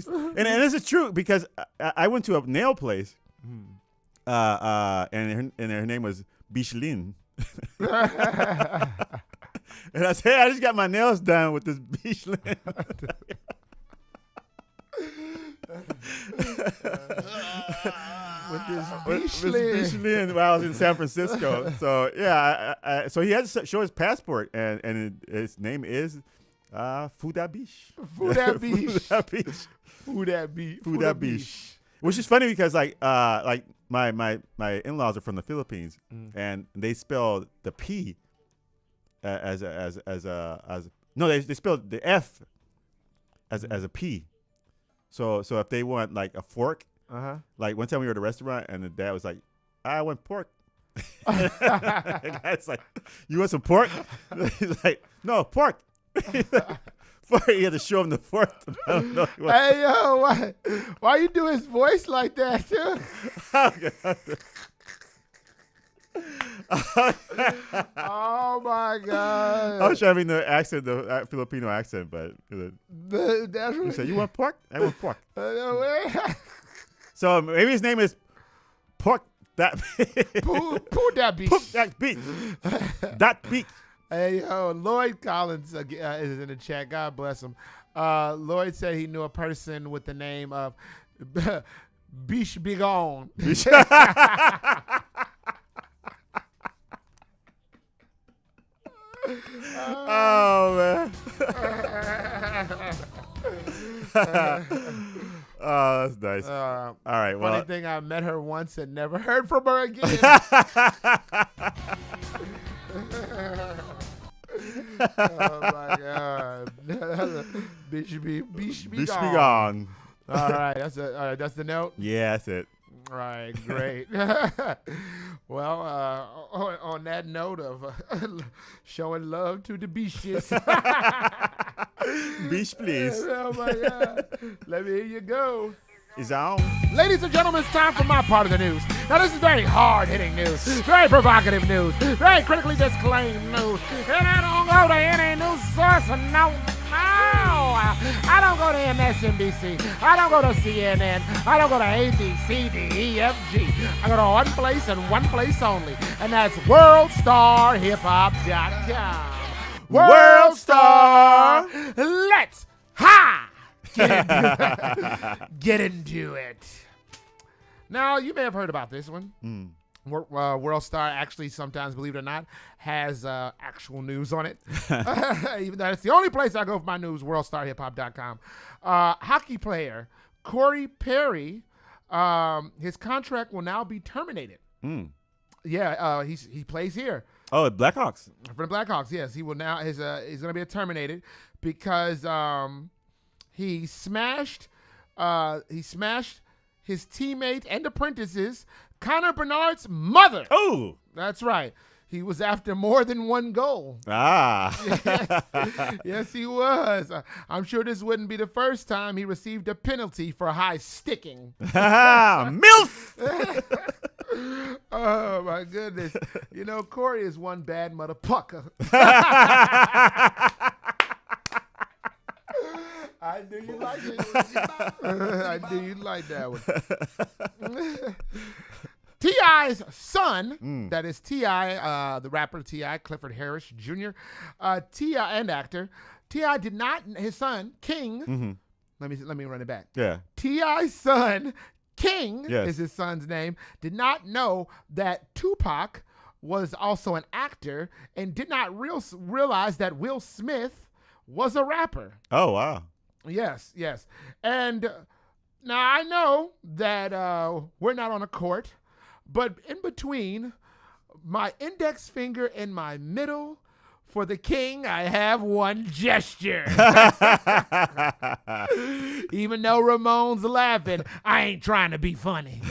and this is true because I went to a nail place, and her name was Bishlin. And I said, hey, I just got my nails done with this Bishlin. With this Bishlin while I was in San Francisco. So yeah, so he had to show his passport, and his name is Fudabish. Fudabish. Which is funny because like my in-laws are from the Philippines, and they spell the P as no, they spelled the F as a P. So if they want like a fork, like one time we were at a restaurant and the dad was like, I want pork. And the guy's like, you want some pork? He's like, no, pork. He had to show him the fork. Hey, yo, why you do his voice like that, too? Oh my God! I was trying to make the accent, the Filipino accent, but he said, "You want pork? I want pork." So maybe his name is Pork That That Beach. That Beach. That Beach. Hey, yo, Lloyd Collins is in the chat. God bless him. Lloyd said he knew a person with the name of Bish Bigon. Oh, man. Oh, that's nice. All right. Well, funny thing, I met her once and never heard from her again. Oh my God. Bish be gone. All right, that's the note. Yeah, that's it. All right, great. Well, on that note of showing love to the beaches. Beach, please. Oh my God. Let me hear you go. is on. Ladies and gentlemen, it's time for my part of the news. Now, this is very hard-hitting news, very provocative news, very critically disclaimed news. And I don't go to any news source, no. I don't go to MSNBC. I don't go to CNN. I don't go to ABCDEFG. I go to one place and one place only, and that's WorldStarHipHop.com. WorldStar, let's get into it. Now, you may have heard about this one. WorldStar actually sometimes, believe it or not, has actual news on it. Even though it's the only place I go for my news, WorldStarHipHop.com. Hockey player Corey Perry, his contract will now be terminated. Yeah, he plays here. Oh, Blackhawks. For the Blackhawks, yes. He will now, he's going to be terminated because he smashed his teammate and apprentices, Connor Bernard's mother. Oh, that's right. He was after more than one goal. Yes, he was. I'm sure this wouldn't be the first time he received a penalty for high sticking. MILF! Oh, my goodness. You know, Corey is one bad motherfucker. I knew you liked it. I knew you liked that one. T.I.'s son, that is T.I., the rapper T.I., Clifford Harris Jr., T.I. and actor. T.I. did not, his son, King, let me run it back. Yeah. T.I.'s son, King, yes, is his son's name, did not know that Tupac was also an actor and did not realize that Will Smith was a rapper. Oh, wow. Yes. And now I know that we're not on a court, but in between my index finger and my middle for the king, I have one gesture. Even though Ramon's laughing, I ain't trying to be funny.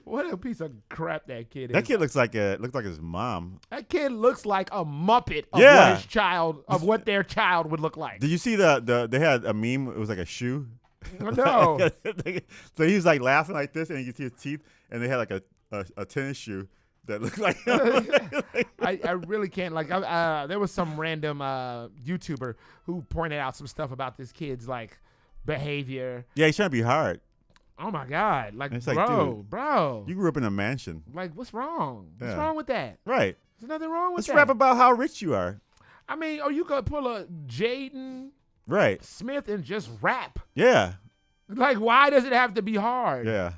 What a piece of crap that kid is. That kid looks like his mom. That kid looks like a Muppet of what their child would look like. Did you see they had a meme? It was like a shoe. No. So he was like laughing like this, and you could see his teeth, and they had like a tennis shoe that looked like. I really can't. Like, there was some random YouTuber who pointed out some stuff about this kid's like behavior. Yeah, he's trying to be hard. Oh my God! Like, it's bro, you grew up in a mansion. Like, what's wrong? Yeah. What's wrong with that? Right. There's nothing wrong with Let's that. rap about how rich you are. I mean, or you could pull a Jaden Smith and just rap. Yeah. Like, why does it have to be hard? Yeah.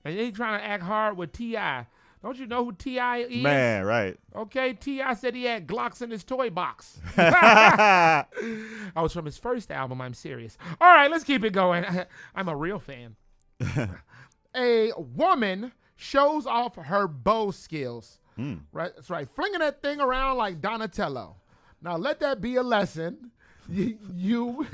And they trying to act hard with T.I. Don't you know who T.I. is? Man, right. Okay, T.I. said he had Glocks in his toy box. I was from his first album, I'm serious. All right, let's keep it going. I'm a real fan. A woman shows off her bow skills. Right, that's right. Flinging that thing around like Donatello. Now, let that be a lesson. You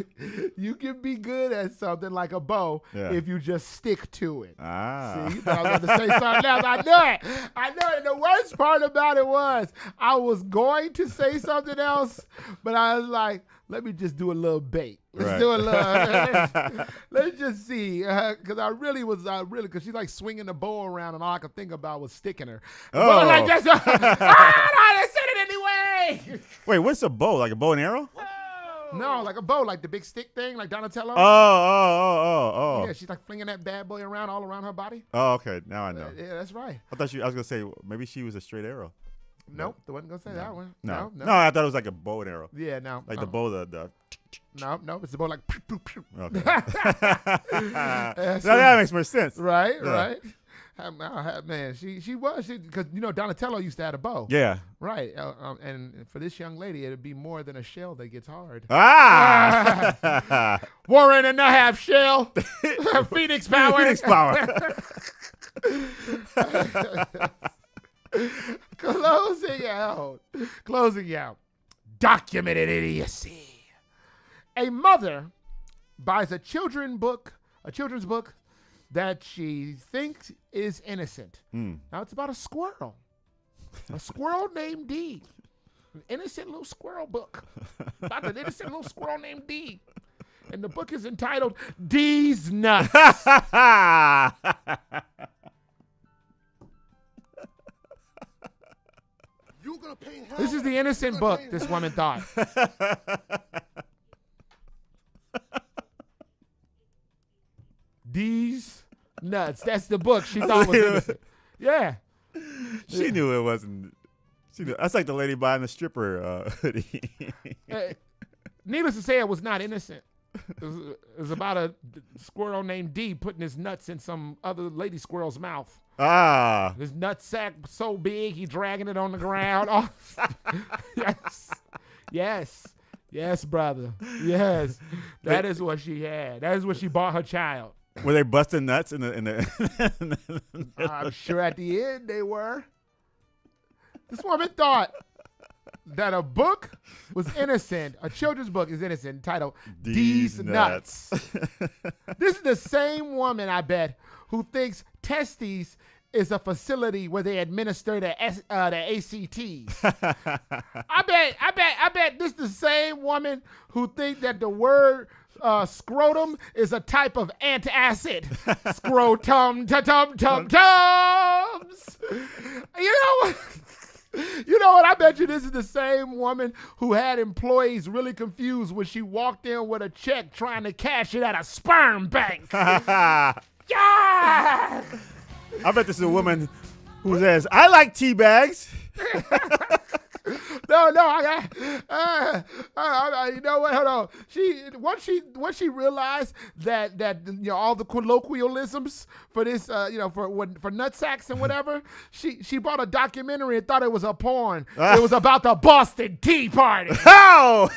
can be good at something like a bow if you just stick to it. See, you thought I was going to say something else. I knew it. And the worst part about it was I was going to say something else, but I was like, let me just do a little bait. Let's do a little. Let's just see, because I really was because she's like swinging the bow around, and all I could think about was sticking her. But like, just, I said it anyway. Wait, what's a bow? Like a bow and arrow? No, like a bow, like the big stick thing, like Donatello. Oh. Yeah, she's like flinging that bad boy around all around her body. Oh, okay. Now I know. Yeah, that's right. I was going to say, maybe she was a straight arrow. Nope, I wasn't going to say that one. No, I thought it was like a bow and arrow. Yeah, no. Like the bow, the. No, it's the bow like. Okay. That makes more sense. Right. Man, she was because Donatello used to have a bow. Yeah. Right. And for this young lady, it'd be more than a shell that gets hard. Warren and a half shell. Phoenix power. Phoenix power. Closing out. Documented idiocy. A mother buys a children's book that she thinks is innocent. Now it's about a squirrel. A squirrel named D. An innocent little squirrel book. About an innocent little squirrel named D. and the book is entitled D's Nuts. This is the innocent book, this woman thought. D's Nuts. That's the book she thought was innocent. Yeah. She knew it wasn't. She knew. That's like the lady buying the stripper hoodie. Needless to say, it was not innocent. It was about a squirrel named D putting his nuts in some other lady squirrel's mouth. Ah. His nut sack so big, he dragging it on the ground. Oh, yes. Yes. Yes, brother. Yes. That is what she had. That is what she bought her child. Were they busting nuts in the I'm sure at the end they were. This woman thought that a book was innocent. A children's book is innocent, entitled D's Nuts. This is the same woman, I bet, who thinks testes is a facility where they administer the ACTs. I bet this is the same woman who thinks that the word scrotum is a type of antacid. Scrotum, tums. You know what? I bet you this is the same woman who had employees really confused when she walked in with a check trying to cash it at a sperm bank. Yeah! I bet this is a woman who says, "I like tea bags." No, I you know what? Hold on. Once she realized that all the colloquialisms for this for nutsacks and whatever, she bought a documentary and thought it was a porn. It was about the Boston Tea Party. Oh,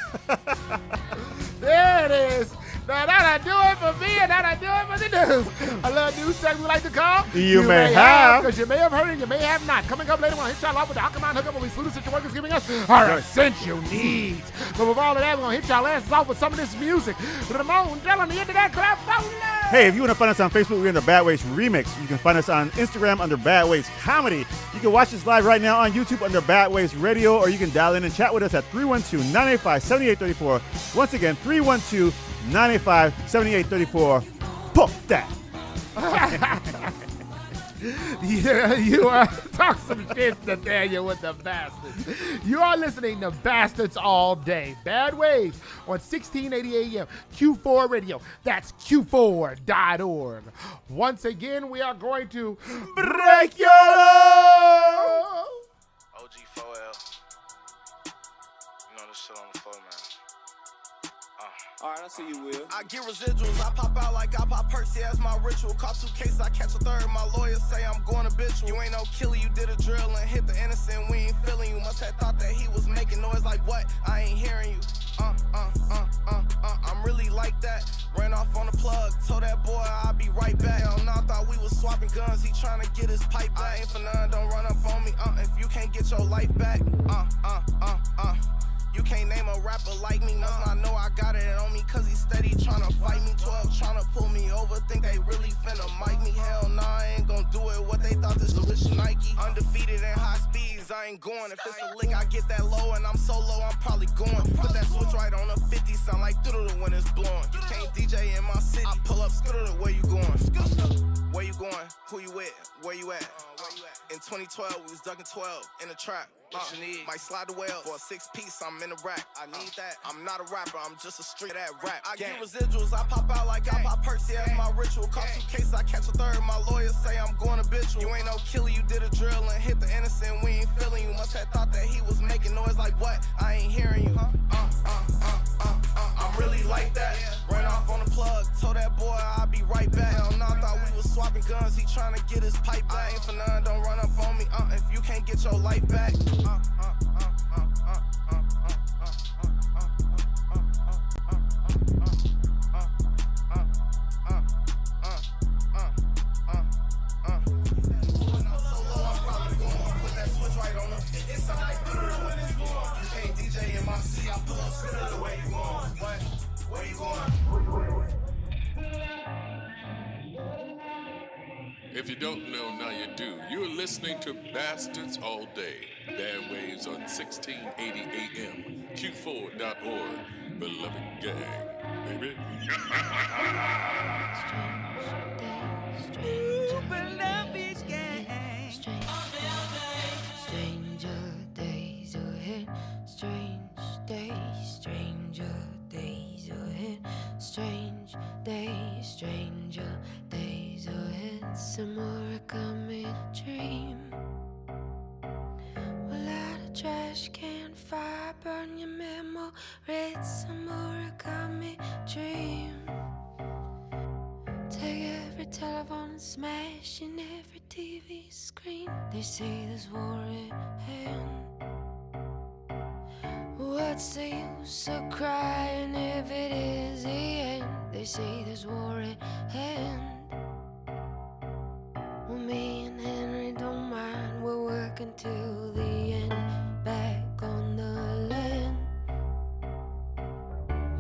there it is. Now that'll do it for me, and that'll do it for the news. A little news segment we like to call You May Have. Because you may have heard it, you may have not. Coming up later, we're going to hit y'all off with the Alkaline Hookup where we salute essential workers giving us our essential needs. But with all of that, we're going to hit y'all asses off with some of this music. Ramon, tell them the end of that crap. Hey, if you want to find us on Facebook, we're under Bad Ways Remix. You can find us on Instagram under Bad Ways Comedy. You can watch us live right now on YouTube under Bad Ways Radio, or you can dial in and chat with us at 312-985-7834. Once again, 312-985-7834. Pop that. Yeah, you are talk some shit, Nathaniel, with the bastards. You are listening to Bastards All Day. Bad Waves on 1680 AM Q4 Radio. That's Q4.org. Once again, we are going to break your law. OG4L. You know this shit on the phone, man. Alright, I see you, Will. I get residuals, I pop out like I pop Percy, that's my ritual. Caught 2 cases, I catch a third. My lawyers say I'm going habitual. You ain't no killer, you did a drill and hit the innocent. We ain't feeling you. Must have thought that he was making noise like what? I ain't hearing you. I'm really like that. Ran off on the plug, told that boy I'll be right back. Hell no, I thought we was swapping guns. He trying to get his pipe back. I ain't for none, don't run up on me. If you can't get your life back. You can't name a rapper like me. Must not know I got it on me, cause he steady tryna fight me. 12 tryna pull me over, think they really finna mic me. Hell nah, I ain't gon' do it. What they thought this was Nike. Undefeated in high speeds, I ain't going. If it's a lick, I get that low, and I'm so low, I'm probably going. Put that switch right on a 50, sound like doodle when it's blowing. You can't DJ in my city. I pull up, skittle, where you going? Where you going? Who you with? Where you at? In 2012, we was ducking 12 in the trap. Might slide the well for a 6-piece, I'm in the rack. I need that. I'm not a rapper, I'm just a street that rap. I get residuals, I pop out like I pop Percy, that's my ritual. Caught 2 cases, I catch a third. My lawyers say I'm going habitual. You ain't no killer, you did a drill and hit the innocent. We ain't feeling you. Must have thought that he was making noise like what? I ain't hearing you. I'm really like that. Ran off on the plug, told that boy I'll be right back. Hell no, I thought we was swapping guns. He trying to get his pipe back. I ain't for none, don't run up on me. If you can't get your life back. If you don't know, now you do. You're listening to Bastards All Day. Bad Waves on 1680 AM. Q4.org. Beloved gang. baby. Stranger days ahead, strange days, stranger days ahead, strange days, stranger days ahead. Some more coming dream. Well, out of trash can fire, burn your memories. Some more coming dream. Take every telephone and smash in every TV screen. They say there's war at hand. What's the use of crying if it is the end? They say there's war at hand. Well, me and Henry don't mind. We're working till the end. Back on the land,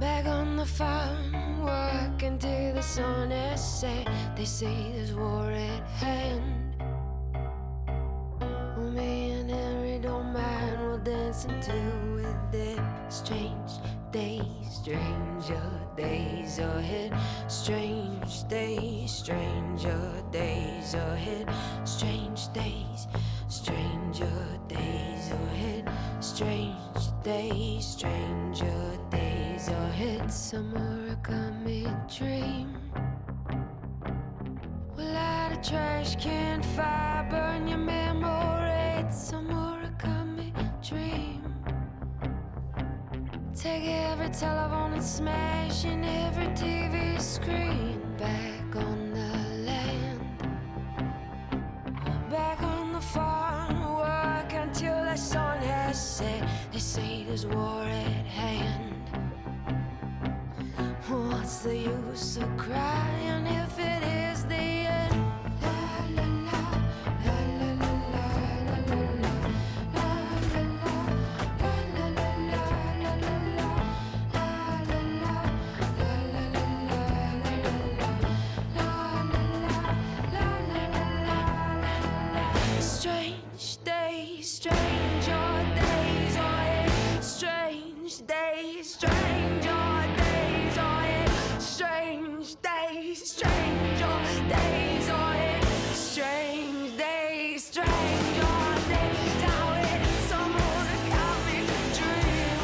back on the farm, working till the sun has set. They say there's war at hand. Well, me and Henry don't mind. We'll dance until we're dead. Strange days, stranger days ahead. Strange days, stranger days ahead. Strange days, stranger days ahead. Strange days, stranger days ahead. Summer coming dream. Well, out of trash can fire, burn your memories. Summer coming dream. Take every telephone and smash in every TV screen. Back on the land, back on the farm, work until the sun has set. They say there's war at hand. What's the use of crying if it is the end? La la la, la la la, la la la, la la la, la la la. Strange days, stranger days ahead. Strange days, stranger days ahead. Strange days, stranger days ahead. Strange days, stranger days ahead. Someone got me dream.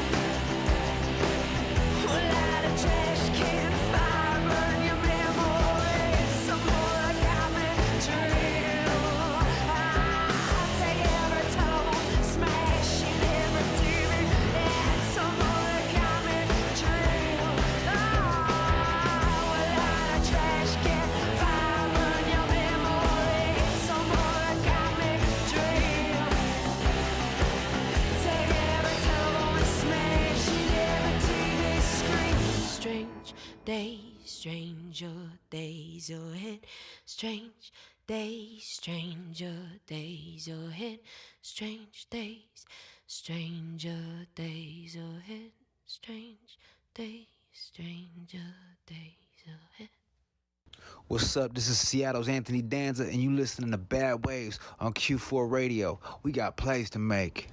Well, out of trash can fire, burn your memories. Someone got me dream. Take every telephone, smash in every TV. And someone got me dream. Well, out of trash can fire, burn your memories. Someone got me dream. Take every telephone, smash in every TV screen. Strange days, stranger days ahead. Strange days, stranger days ahead. Strange days, stranger days ahead. Strange days, stranger days ahead. What's up? This is Seattle's Anthony Danza, and you listening to Bad Waves on Q4 Radio. We got plays to make.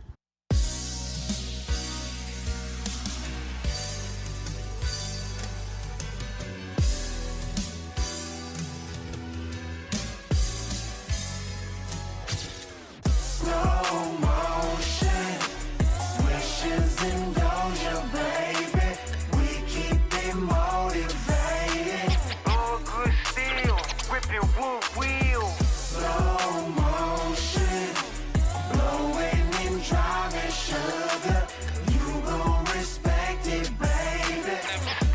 Slow motion, swishes and doja, baby. We keep it motivated. All good steel, gripping wood wheel. Slow motion, blowing and driving sugar. You gon' respect it, baby.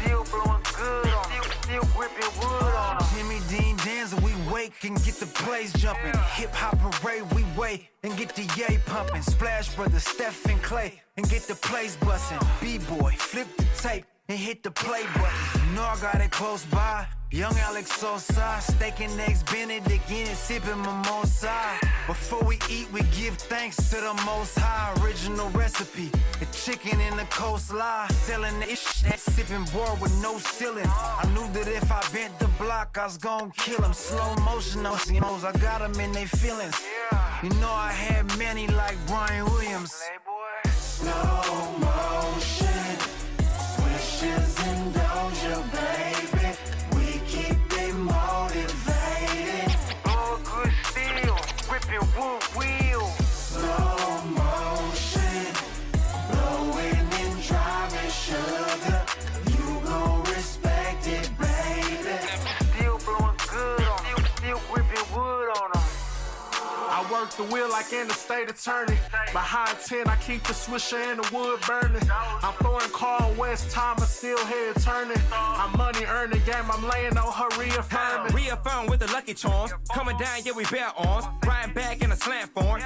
Still blowing good on them, still gripping wood on them. Jimmy Dean Danza, we wake and get the plays jumping. Hip hop parade, we wait and get the yay pumping. Splash Brothers, Steph and Clay, and get the plays bustin'. B-boy, flip the tape and hit the play button. You know I got it close by. Young Alex Sosa, steak and eggs Benedict in it, sipping mimosa. Before we eat, we give thanks to the Most High. Original recipe, the chicken and the coleslaw. Selling the shit, sipping bar with no ceiling. I knew that if I bent the block, I was gon' kill him. Slow motion, those I got them in their feelings. You know I had many like Brian Williams. Slow motion, swishes and doja, the wheel like in the state attorney. Behind 10, I keep the swisher and the wood burning. I'm throwing Carl West, time, I still head turning. I'm money earning game, I'm laying on her reaffirming. Reaffirm with the lucky charms. Coming down, yeah, we bear arms. Riding back in a slant form.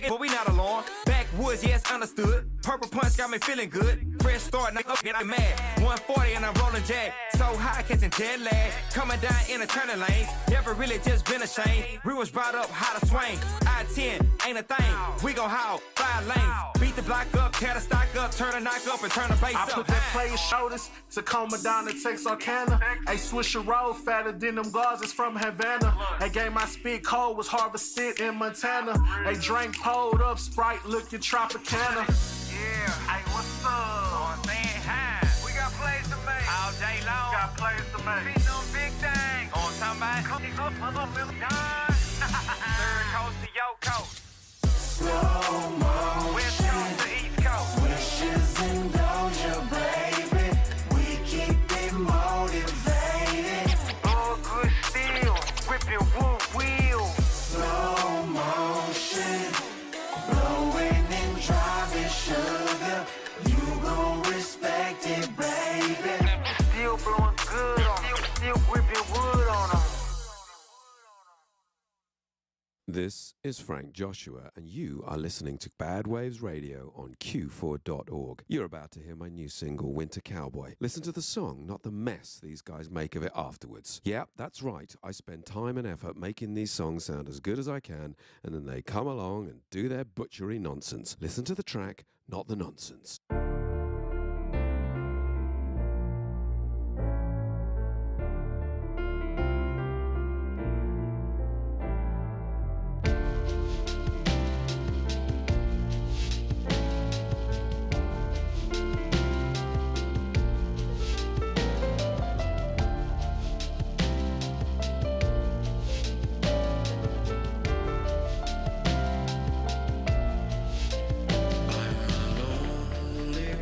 But we not alone. Backwoods, yes, understood. Purple punch got me feeling good. Fresh start, now up, get I'm mad. 140 and I'm rolling jack. So high, catching jet lag. Coming down in a turning lane. Never really just been ashamed. We was brought up how to swing. I-10 ain't a thing. We gon' howl, 5 lanes. Beat the block up, tear the stock up, turn the knock up, and turn the bass up. I put that player's shoulders, Tacoma down to Texarkana. A swisher roll fatter than them gauzes from Havana. A game my speed cold was harvested in Montana. A drink pulled up, Sprite looking Tropicana. Yeah. Hey, what's up? Saying hi. We got plays to make. All day long. We got plays to make. See no big thing. On somebody. Third coast to your coast. Slow motion. West coast to east coast. Wishes and doja, baby. We keep it motivated. Oh, good steel. Whipping wood wheel. Slow motion. Blowing and driving sugar. You gon' respect it, baby. Still blowing good on them. Still whipping wood on them. This is Frank Joshua, and you are listening to Bad Waves Radio on Q4.org. You're about to hear my new single, Winter Cowboy. Listen to the song, not the mess these guys make of it afterwards. Yeah, that's right. I spend time and effort making these songs sound as good as I can, and then they come along and do their butchery nonsense. Listen to the track, not the nonsense. Lonely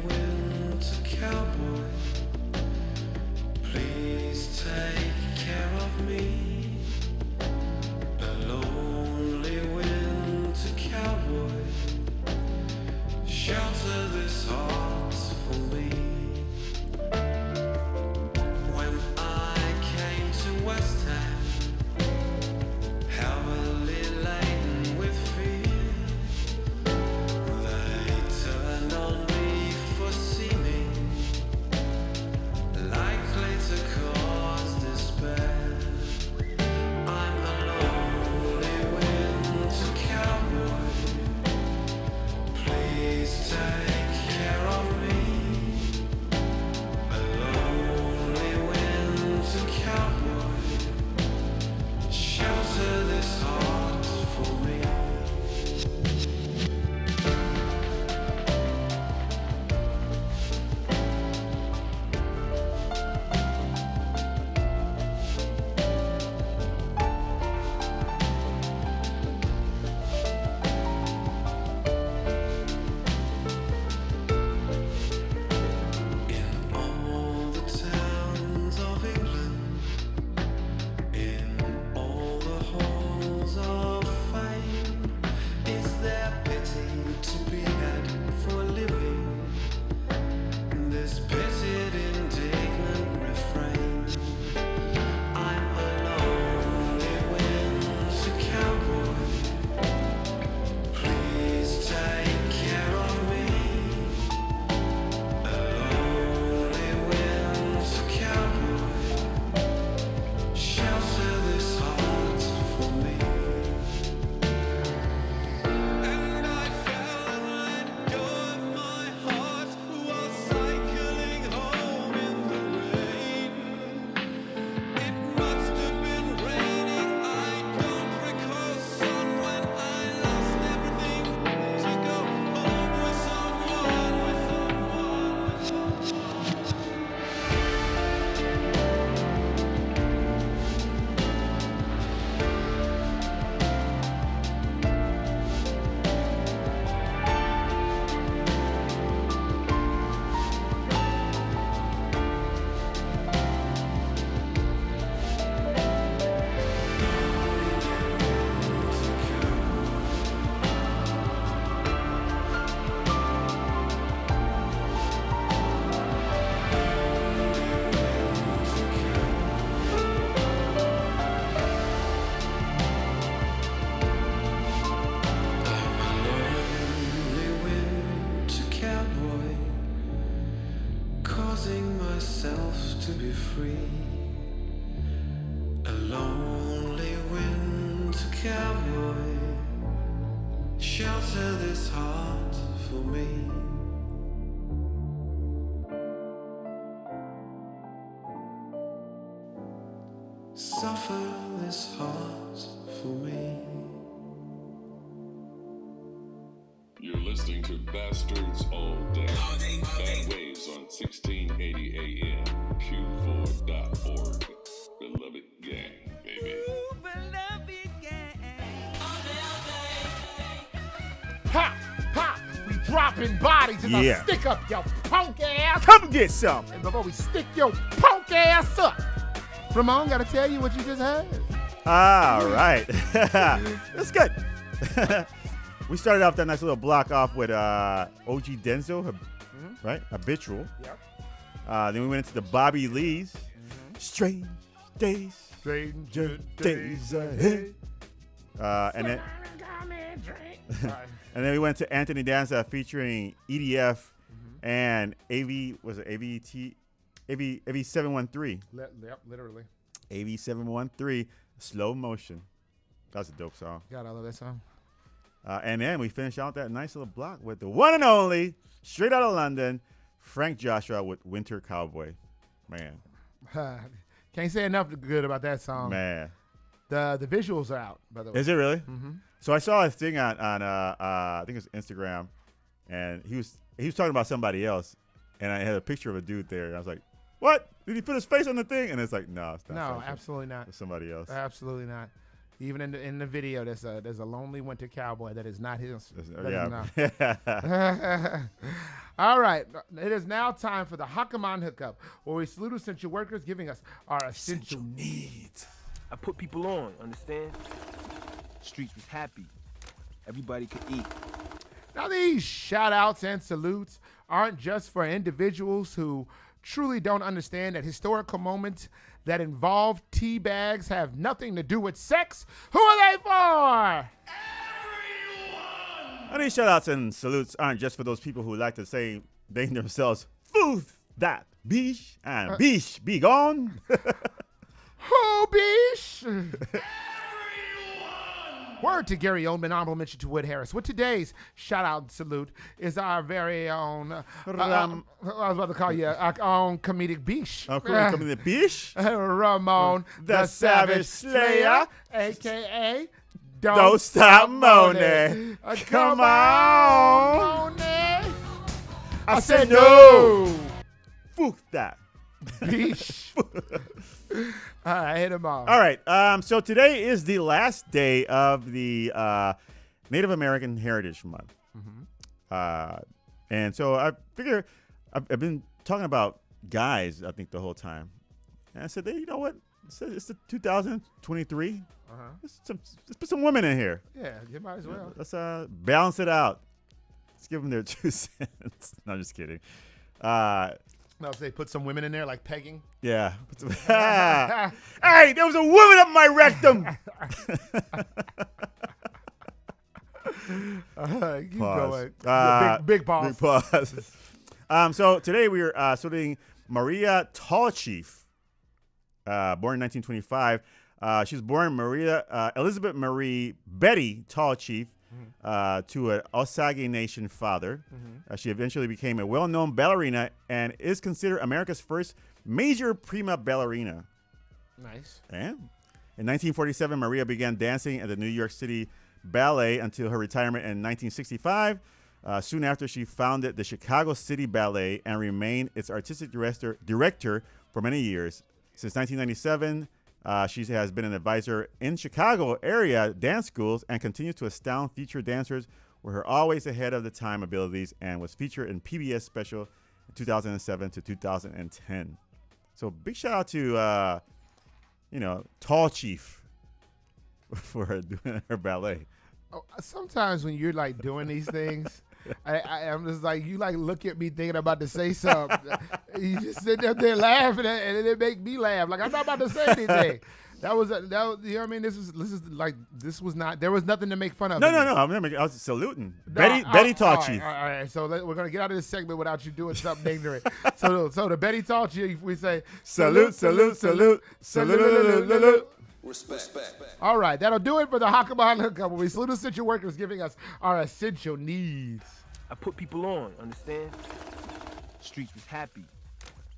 to be free. A lonely winter cowboy, shelter this heart for me. Suffer this heart for me. You're listening to Bastards All Day. Bad Waves on 1680 AM, Q4.org. Beloved gang, baby. Ha! Ha! We dropping bodies as Yeah. I stick up your punk ass. Come get some. And before we stick your punk ass up, Ramon, gotta tell you what you just heard. All right. That's good. We started off that nice little block off with OG Denzel, right? Habitual. Yep. Then we went into the Bobby Lee's. Strange days. Stranger days ahead. And then and then we went to Anthony Danza featuring EDF and AV, was it AVT? AV 713. Yep, literally. AV 713, Slow Motion. That's a dope song. God, I love that song. And then we finished out that nice little block with the one and only, straight out of London, Frank Joshua with Winter Cowboy. Man. Can't say enough good about that song. Man. The visuals are out, by the way. Is it really? Mm-hmm. So I saw a thing on I think it was Instagram, and he was talking about somebody else, and I had a picture of a dude there, and I was like, "What? Did he put his face on the thing?" And it's like, "No, it's not." No, Frank. absolutely not. It's somebody else. Absolutely not. Even in the video, there's a lonely winter cowboy that is not his. That is not. All right, it is now time for the Hakaman hookup, where we salute essential workers, giving us our essential needs. I put people on, understand? Streets was happy. Everybody could eat. Now these shout outs and salutes aren't just for individuals who truly don't understand that historical moments that involve tea bags have nothing to do with sex. Who are they for? And these shout outs and salutes aren't just for those people who like to say they themselves, "Food that bish and bish be gone." Who bish? Word to Gary Oldman, honorable mention to Wood Harris. With today's shout out and salute is our very own, I was about to call you our own comedic bish. Comedic bish? Ramon, the Savage Slayer, a.k.a. Don't Stop Moaning. Come on. Moaning. I said no. Fuck that. Bish. All right, hit them all. All right. So today is the last day of the Native American Heritage Month. And so I figure I've been talking about guys, I think, the whole time. And I said, hey, you know what? It's the 2023. Let's put some women in here. Yeah, you might as well. Let's balance it out. Let's give them their 2 cents. No, I'm just kidding. No, if they put some women in there, like pegging. Yeah. Hey, there was a woman up my rectum. Keep Pause. going. Big pause. Big pause. So today we are saluting Maria Tallchief, born in 1925. She was born Maria Elizabeth Marie Betty Tallchief to an Osage Nation father. She eventually became a well-known ballerina and is considered America's first major prima ballerina. Nice. And in 1947, Maria began dancing at the New York City Ballet until her retirement in 1965. Soon after, she founded the Chicago City Ballet and remained its artistic director for many years. Since 1997, she has been an advisor in Chicago area dance schools and continues to astound future dancers with her always ahead of the time abilities, and was featured in PBS special in 2007 to 2010. So big shout out to, Tallchief for her doing her ballet. Oh, sometimes when you're like doing these things, I'm just like, you like look at me thinking about to say something. You just sit up there laughing and it make me laugh. Like I'm not about to say anything. That was, you know what I mean? This was not, there was nothing to make fun of. No. I was saluting. Betty Tall Chief. All right. So we're going to get out of this segment without you doing something ignorant. So the Betty Tall Chief, we say, salute. Respect. All right. That'll do it for the Hakama Hookup, where we salute essential workers giving us our essential needs. I put people on, understand? Streets was happy.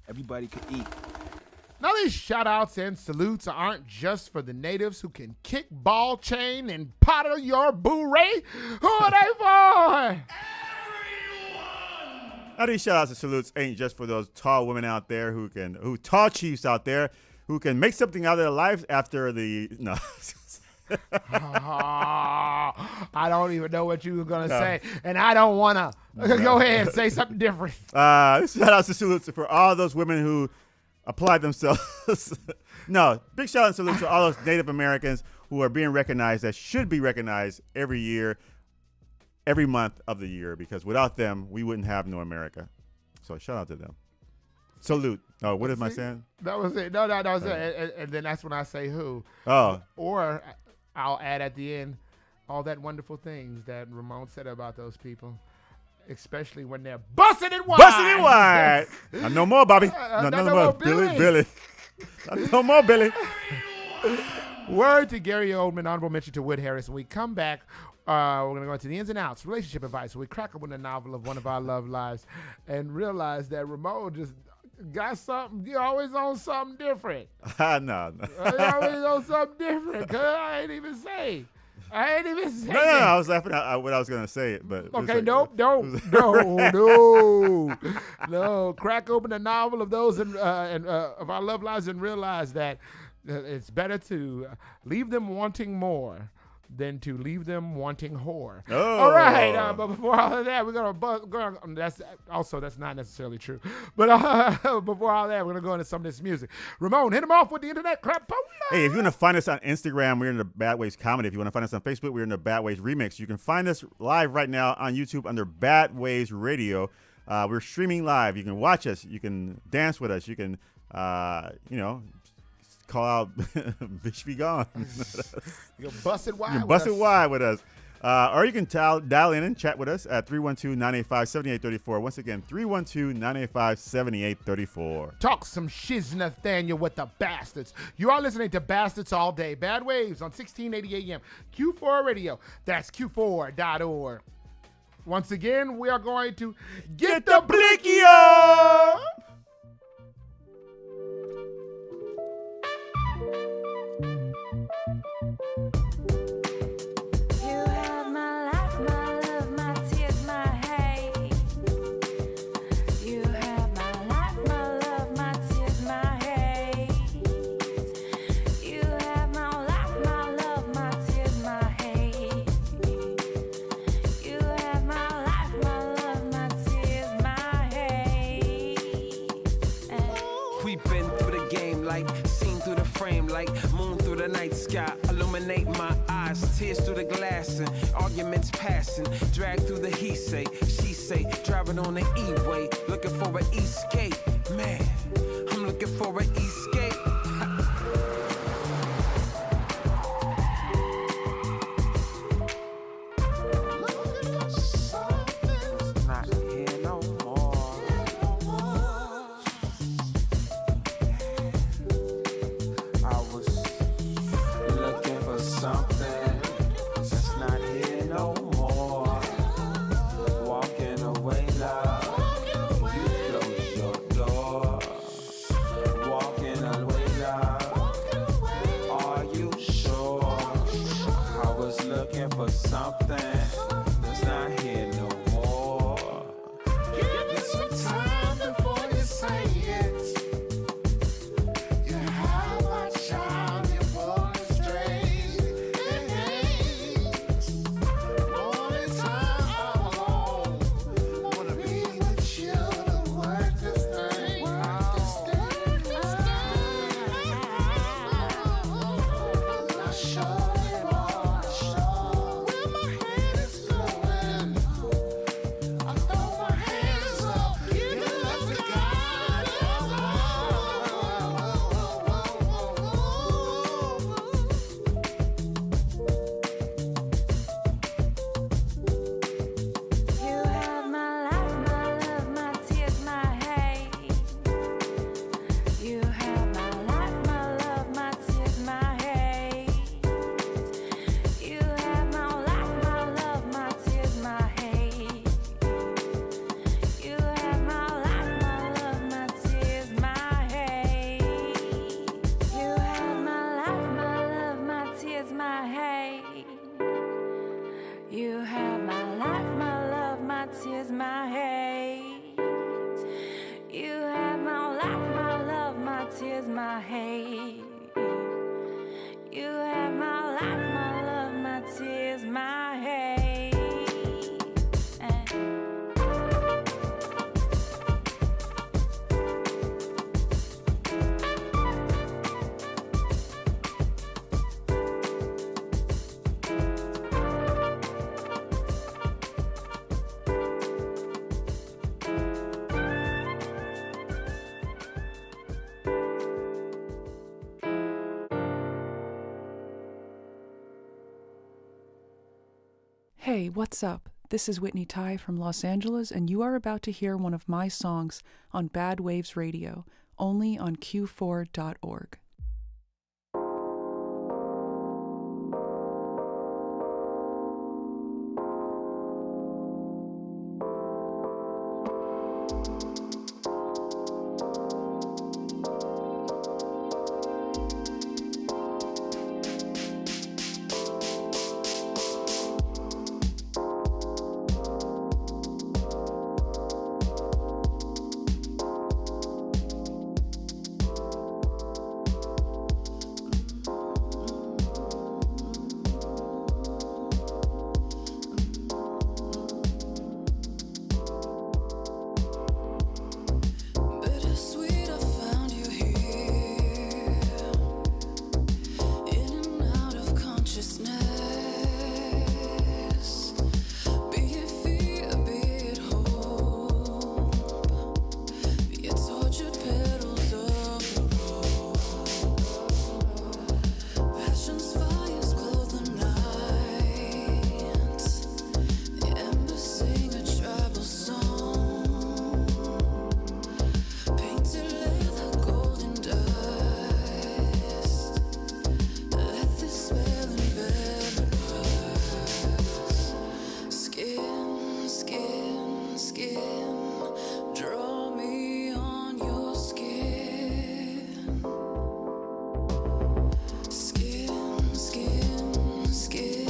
Everybody could eat. Now these shout-outs and salutes aren't just for the natives who can kick ball chain and paddle your booray. Who are they for? Now these shout-outs and salutes ain't just for those tall women out there who tall chiefs out there who can make something out of their lives after no. I don't even know what you were going to say, and I don't want to. Go ahead and say something different. Shout-outs and salutes for all those women who applied themselves. No, big shout out and salute to all those Native Americans who are being recognized, that should be recognized every year, every month of the year, because without them, we wouldn't have no America. So shout out to them. Salute. Oh, what am I saying? That was it. No, that was it. And then that's when I say who. Oh. Or I'll add at the end all that wonderful things that Ramon said about those people. Especially when they're busting it wide. Busting it wide. No more, Bobby. No more. Billy. No more, Billy. Word to Gary Oldman, honorable mention to Wood Harris. When we come back, we're going to go into the ins and outs, relationship advice. We crack open the novel of one of our love lives and realize that Ramon just got something. You always on something different. No. You always on something different. Cause I ain't even say. No, I was laughing at what I was going to say. But okay, like, no. Crack open the novel of those of our love lives and realize that it's better to leave them wanting more than to leave them wanting whore. Oh. All right, but before all of that, we're gonna that's not necessarily true. But before all that, we're gonna go into some of this music. Ramon, hit him off with the internet crap. Hey, if you want to find us on Instagram, we're in the Bad Ways Comedy. If you want to find us on Facebook, we're in the Bad Ways Remix. You can find us live right now on YouTube under Bad Ways Radio. We're streaming live. You can watch us. You can dance with us. You can, call out Bitch Be Gone. You can bust it wide. You can bust it wide with us. Or you can dial in and chat with us at 312-985-7834. Once again, 312-985-7834. Talk some shiz, Nathaniel, with the Bastards. You are listening to Bastards All Day. Bad Waves on 1680 AM. Q4 Radio. That's Q4.org. Once again, we are going to get the blicky on. Like moon through the night sky, illuminate my eyes, tears through the glass and arguments passing, drag through the he say, she say, driving on the E-way, looking for an escape, man, I'm looking for an escape. my hate. You have my life, my love, my tears, my hate. Hey, what's up? This is Whitney Tai from Los Angeles, and you are about to hear one of my songs on Bad Waves Radio, only on Q4.org. Bittersweet, I found you here, in and out of consciousness. Be it fear, be it hope, be it tortured petals of the rose. Passion's fires clothe the night, the embers sing a tribal song. Painted leather, golden dust. Let this spell envelop us. Skin, skin, skin. Draw me on your skin. Skin, skin, skin.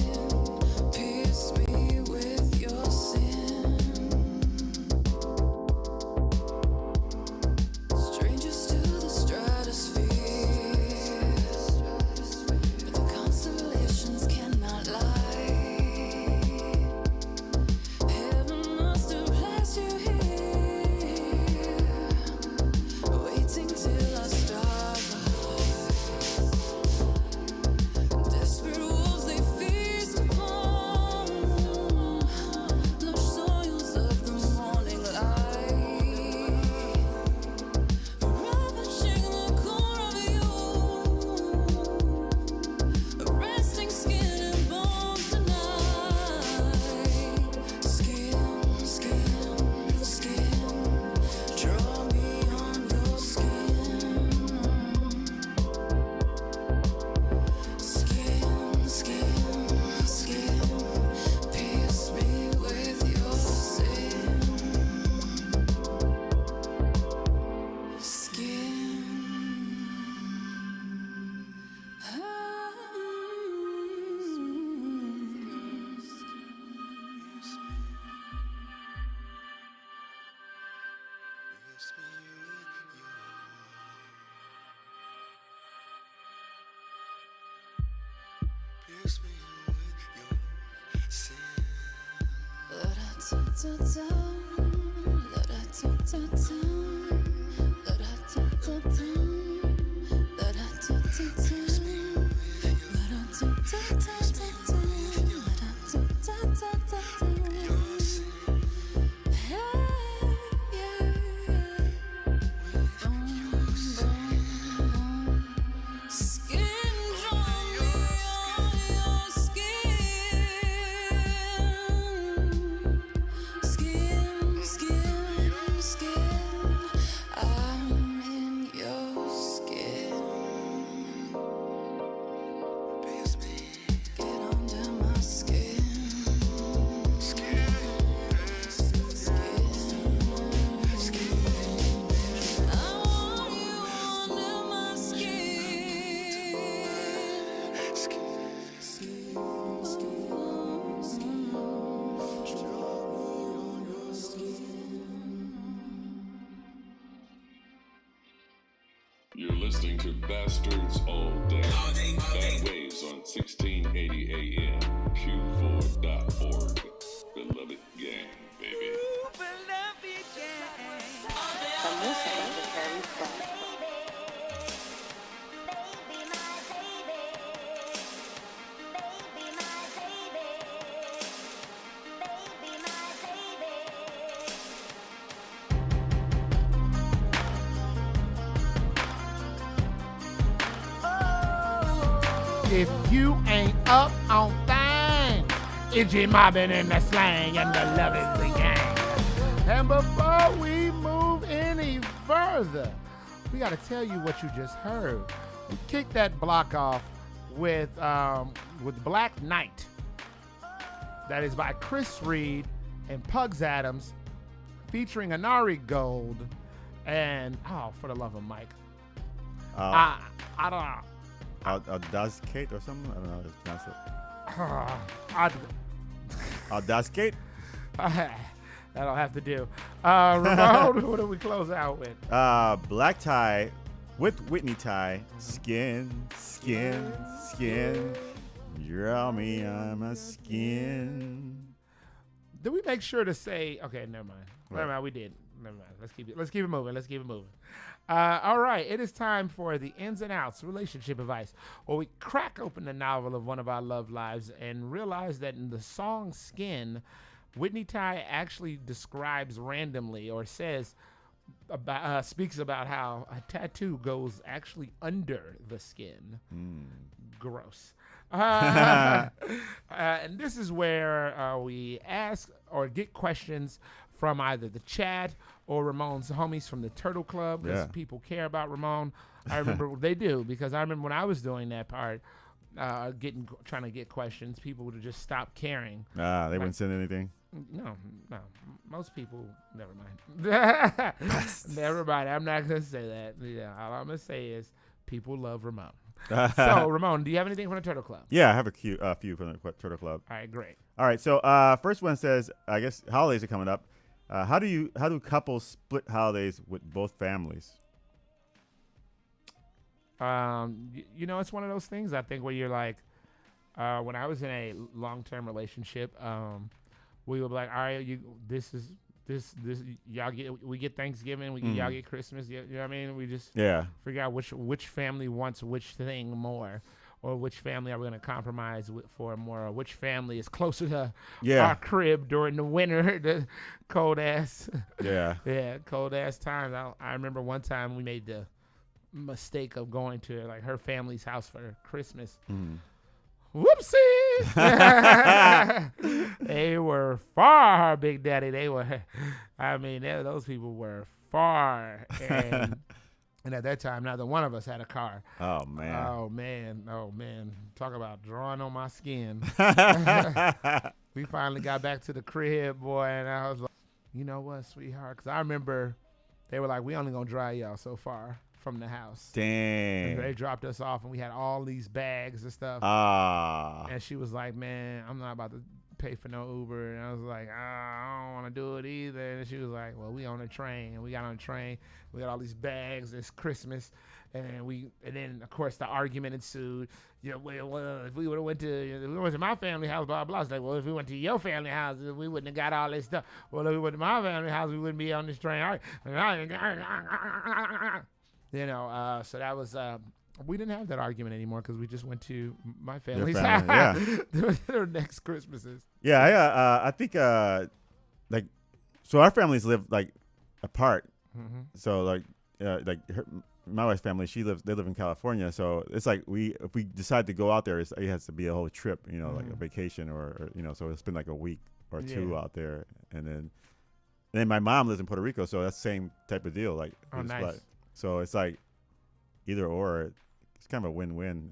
Pierce me with your sin. Strangers to the stratosphere, but the constellations cannot lie. Heaven must have placed you here, waiting till our stars align. Desperate wolves they feast upon lush soils of the morning light. Ravishing the core of you, resting skin and bones tonight. Skin, skin, skin. Draw me on your skin. Skin, skin, skin. Pierce me with your sin. Skin. Pierce me with your sin. La-da-da-da-da. La-da-da-da-da. La-da-da-da-da. La-da-da-da-da. Skin, draw me on your skin. Skin, skin, skin. I'm in your You're listening to Bastards All Day. Bad Waves on 1680 AM. Q4.org. Beloved gang, baby. From this end to carry front. If you ain't up on thing, it's your mobbing in the slang and the love is the gang. And before we move any further, we got to tell you what you just heard. We kicked that block off with Black Knight. That is by Chris Reed and Pugs Adams, featuring Anari Gold and, oh, for the love of Mike. I don't know. Audaskate or something? I don't know how to pronounce it. Audaskate? That'll have to do. Ramon, what do we close out with? Black Tie with Whitney Tie. Skin. Draw me on my skin. Did we make sure to say? Okay, never mind. Never mind. We did. Never mind. Let's keep it moving. All right, it is time for the ins and outs relationship advice, where we crack open the novel of one of our love lives and realize that in the song "Skin," Whitney Tie actually describes randomly or says about speaks about how a tattoo goes actually under the skin. Gross. And this is where we ask or get questions from either the chat or Ramon's homies from the Turtle Club, because people care about Ramon. I remember they do, because I remember when I was doing that part, trying to get questions, people would have just stopped caring. They wouldn't send anything. No. Most people, never mind. Never mind. I'm not gonna say that. Yeah, all I'm gonna say is people love Ramon. So, Ramon, do you have anything from the Turtle Club? Yeah, I have a few from the Turtle Club. All right, great. All right, so first one says, I guess holidays are coming up. How do couples split holidays with both families? It's one of those things, I think, where you're like, when I was in a long-term relationship, we would be like, all right, this y'all we get Thanksgiving, y'all get Christmas. You know what I mean? We just figure out which family wants which thing more, or which family are we going to compromise for more, or which family is closer to our crib during the winter, the cold ass cold ass times. I remember one time we made the mistake of going to like her family's house for Christmas. Whoopsie! They were far, Big Daddy. They were, those people were far. And at that time, neither one of us had a car. Oh, man. Oh, man. Talk about drawing on my skin. We finally got back to the crib, boy, and I was like, you know what, sweetheart? Because I remember they were like, we only going to drive y'all so far from the house. Dang. And they dropped us off, and we had all these bags and stuff. And she was like, man, I'm not about to pay for no Uber. And I was like, I don't want to do it either. And she was like, well, we on a train. And we got on a train. We got all these bags. It's Christmas. And then, of course, the argument ensued. Well, if we would have went to my family house, blah, blah. It's like, well, if we went to your family house, we wouldn't have got all this stuff. Well, if we went to my family house, we wouldn't be on this train. All right. So that was, we didn't have that argument anymore because we just went to my family's house. Their next Christmases. Yeah, I think, so our families live, like, apart. Mm-hmm. So, like my wife's family, they live in California. So it's like if we decide to go out there, it has to be a whole trip, like a vacation or so we'll spend like a week or two out there. And then my mom lives in Puerto Rico, so that's the same type of deal. Like, nice. So it's like either or. It's kind of a win-win,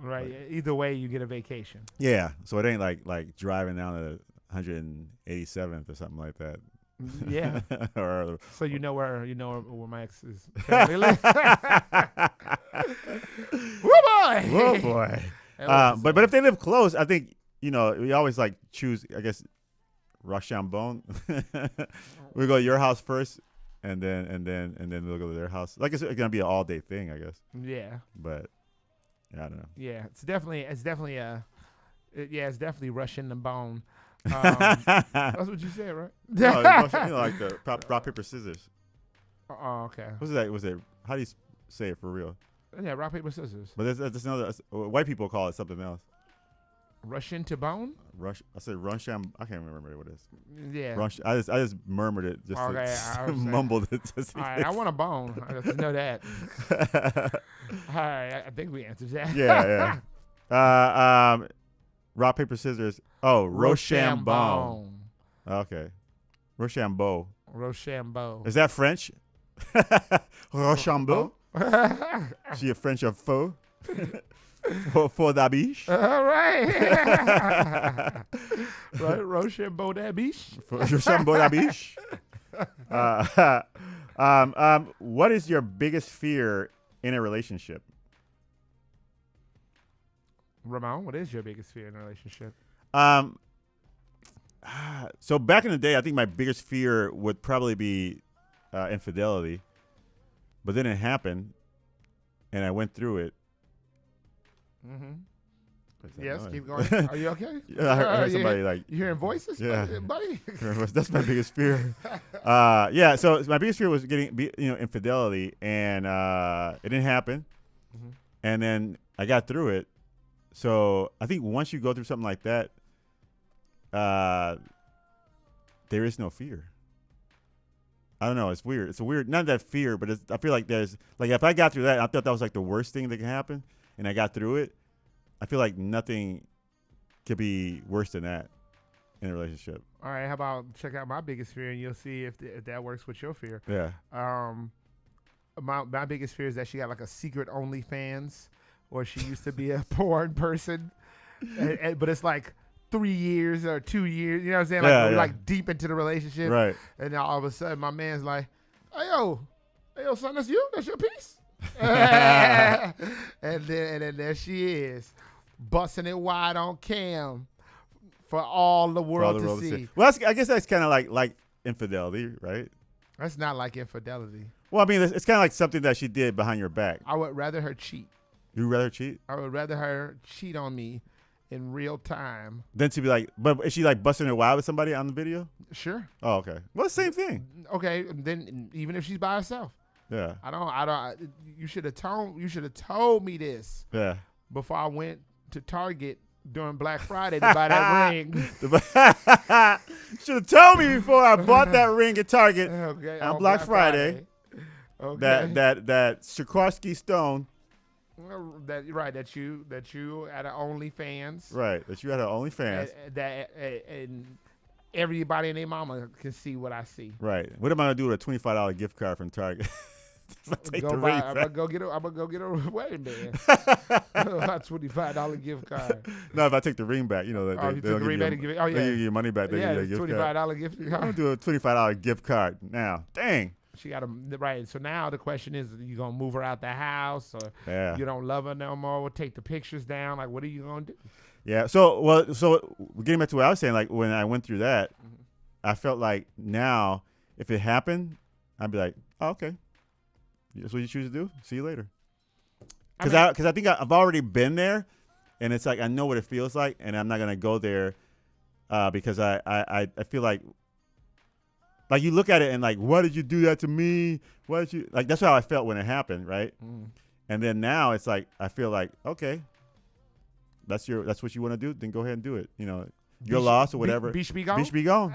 Right. Like, either way, you get a vacation. Yeah. So it ain't like driving down to 187th or something like that. Yeah. Or so where my ex's family lives. Whoa boy. But if they live close, I think we always like choose, I guess, Rochambeau. We go to your house first, and then we'll go to their house. Like it's gonna be an all day thing, I guess. Yeah. But yeah, I don't know. Yeah, it's definitely it's definitely rushing the bone. That's what you said, right? No, like the rock paper scissors. Oh, okay. What's that? Was it? How do you say it for real? Yeah, rock paper scissors. But there's another. White people call it something else. Rushing to bone. I said Runsham. I can't remember what it is. Yeah. I just murmured it. Just mumbled it. Just all right, I want a bone. I just know that. All right, I think we answered that. Yeah. Rock paper scissors. Oh, Rochambeau. Okay, Rochambeau. Rochambeau. Is that French? Rochambeau. She a French of faux. For that biche. All right. Right, Rochambeau that biche. Rochambeau that biche. What is your biggest fear in a relationship? Ramon, what is your biggest fear in a relationship? So back in the day, I think my biggest fear would probably be infidelity. But then it happened, and I went through it. Mm-hmm. Yes, keep going. Are you okay? I heard somebody like you hearing voices, buddy? That's my biggest fear. Yeah. So my biggest fear was getting infidelity, and it didn't happen. Mm-hmm. And then I got through it. So I think once you go through something like that, there is no fear. I don't know. It's weird. It's a weird, not that fear, but I feel like there's, like, if I got through that, I thought that was like the worst thing that can happen, and I got through it, I feel like nothing could be worse than that in a relationship. All right. How about check out my biggest fear, and you'll see if that works with your fear. Yeah. My biggest fear is that she got like a secret OnlyFans, or she used to be a porn person, but it's like 3 years or 2 years, you know what I'm saying? Like we're like deep into the relationship. Right. And then all of a sudden my man's like, hey yo, son, that's you? That's your piece? and then there she is, busting it wide on cam for all the world to see. Well, I guess that's kind of like infidelity, right? That's not like infidelity. Well, I mean, it's kind of like something that she did behind your back. I would rather her cheat. You'd rather cheat? I would rather her cheat on me in real time. Then to be like, but is she like busting her wild with somebody on the video? Sure. Oh, okay. Well, same thing. Okay, then even if she's by herself. Yeah. I don't. You should have told me this. Yeah. Before I went to Target during Black Friday to buy that ring. Should have told me before I bought that ring at Target on Black Friday. Okay. That Sikorsky stone. That you at an OnlyFans. Right, that you had an OnlyFans. And everybody and their mama can see what I see. Right. What am I gonna do with a $25 gift card from Target? I'm gonna go get a wedding band. A $25 gift card. No, if I take the ring back, you know, you took the ring back to give it. Oh yeah, they give you your money back. They give you a $25 gift card. I'm gonna do a $25 gift card now. Dang. She got right. So now the question is, you gonna move her out the house, or you don't love her no more? We'll take the pictures down. Like, what are you gonna do? Yeah. So getting back to what I was saying, like when I went through that, I felt like now if it happened, I'd be like, oh, okay, that's what you choose to do. See you later. Because I think I've already been there, and it's like I know what it feels like, and I'm not gonna go there because I feel like. Like you look at it and like, why did you do that to me? Why did you like? That's how I felt when it happened, right? And then now it's like I feel like, okay, that's what you want to do. Then go ahead and do it. You know, your loss or whatever. Beach be gone. Beach be gone.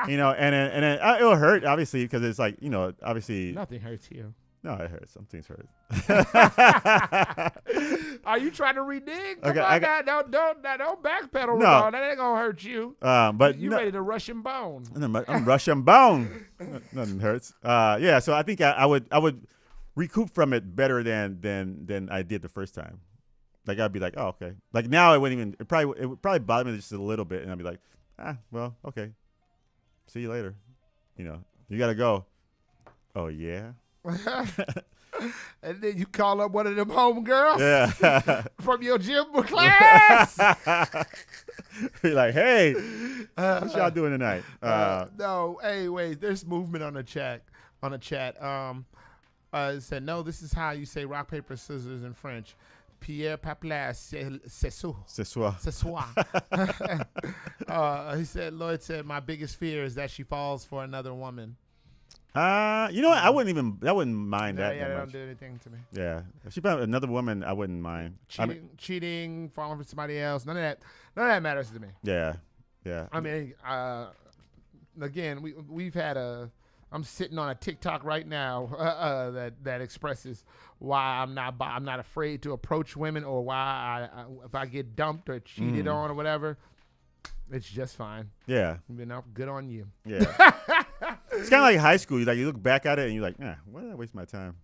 You know, and then it'll hurt obviously because it's like, you know, obviously nothing hurts you. No, it hurts. Some things hurt. Are you trying to renege? Come on, don't backpedal. No, that ain't gonna hurt you. But you ready to rush and bone? I'm Russian bone. Nothing hurts. Yeah. So I think I would recoup from it better than I did the first time. Like I'd be like, oh, okay. Like now it wouldn't even. It would probably bother me just a little bit, and I'd be like, well, okay. See you later. You know, you gotta go. Oh yeah. And then you call up one of them homegirls from your gym class. Be like, hey, what y'all doing tonight? No, hey, wait, there's movement on the chat. on the chat. It said, no, this is how you say rock, paper, scissors in French. Pierre Papla, c'est ça. C'est soi. C'est soi. He said, Lloyd said, my biggest fear is that she falls for another woman. You know what? I wouldn't mind that. Yeah, that they much. don't do anything to me. Yeah, if she found another woman, I wouldn't mind. Cheating, falling for somebody else. None of that matters to me. Yeah. I mean, again, we've had I'm sitting on a TikTok right now that expresses why I'm not afraid to approach women, or why if I get dumped or cheated on or whatever, it's just fine. Yeah. Good on you. Yeah. It's kind of like high school. You look back at it and you're like, why did I waste my time?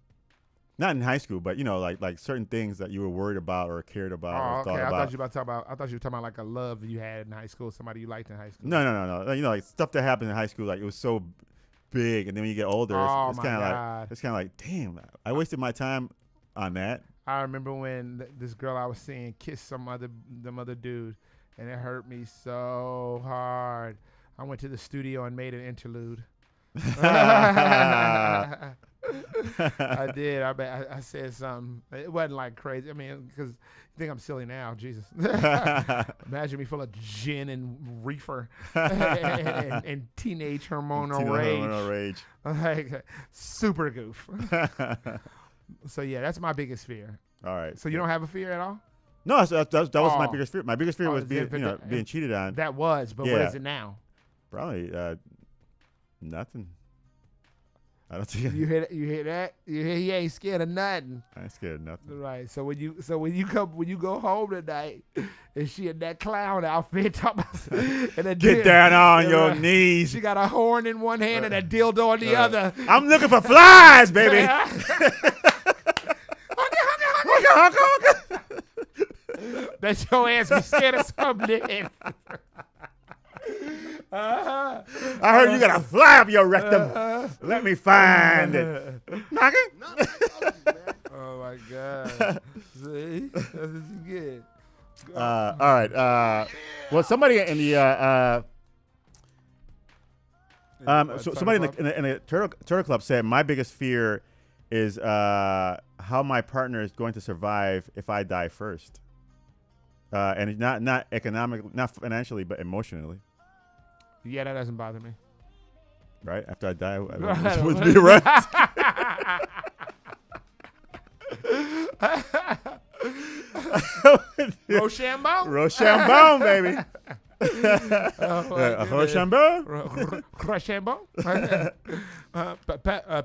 Not in high school, but like certain things that you were worried about or cared about or thought about. I thought you were talking about like a love you had in high school, somebody you liked in high school. No. Like stuff that happened in high school, like it was so big, and then when you get older, it's kind of like, damn, I wasted my time on that. I remember when this girl I was seeing kissed some other dude, and it hurt me so hard. I went to the studio and made an interlude. I did. I said something. It wasn't like crazy. I mean, because you think I'm silly now. Jesus. Imagine me full of gin and reefer and teenage hormonal rage. Like super goof. So yeah, that's my biggest fear. All right. So you don't have a fear at all? No, that was my biggest fear. My biggest fear was being cheated on. That was, but what is it now? Probably nothing. I don't think you hear that? He ain't scared of nothing. I ain't scared of nothing. Right. So when you go home tonight, and she in that clown outfit, get down on your knees. She got a horn in one hand and a dildo in the other. I'm looking for flies, baby. That your ass be scared of something. I heard you got a fly up your rectum. Let me find it. Knock it. Oh my God. See? That's good. All right. Well, somebody in the somebody in the Turtle Club said my biggest fear is how my partner is going to survive if I die first. And not economically, not financially, but emotionally. Yeah, that doesn't bother me. Right after I die, I would be right. Rochambeau, baby. Rochambeau. Rochambeau.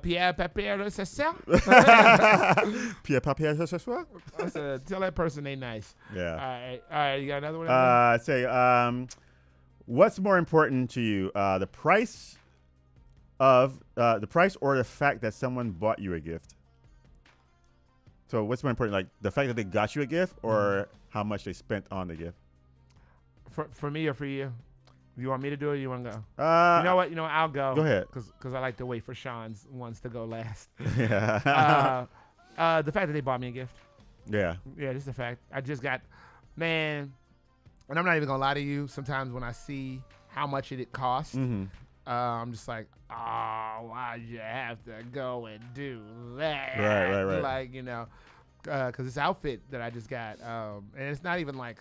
Pierre Papier, c'est ça? Pierre Papier, c'est ça? Tell that person they nice. Yeah. All right. You got another one? Say, what's more important to you, the price or the fact that someone bought you a gift? So what's more important, like the fact that they got you a gift, or how much they spent on the gift? For me or for you? You want me to do it, or you want to go? You know what? I'll go. Go ahead. Because I like to wait for Sean's ones to go last. Yeah. The fact that they bought me a gift. Yeah. Yeah, just the fact. I just got, man, and I'm not even going to lie to you. Sometimes when I see how much it costs, I'm just like, oh, why'd you have to go and do that? Right. Like, because this outfit that I just got, and it's not even like,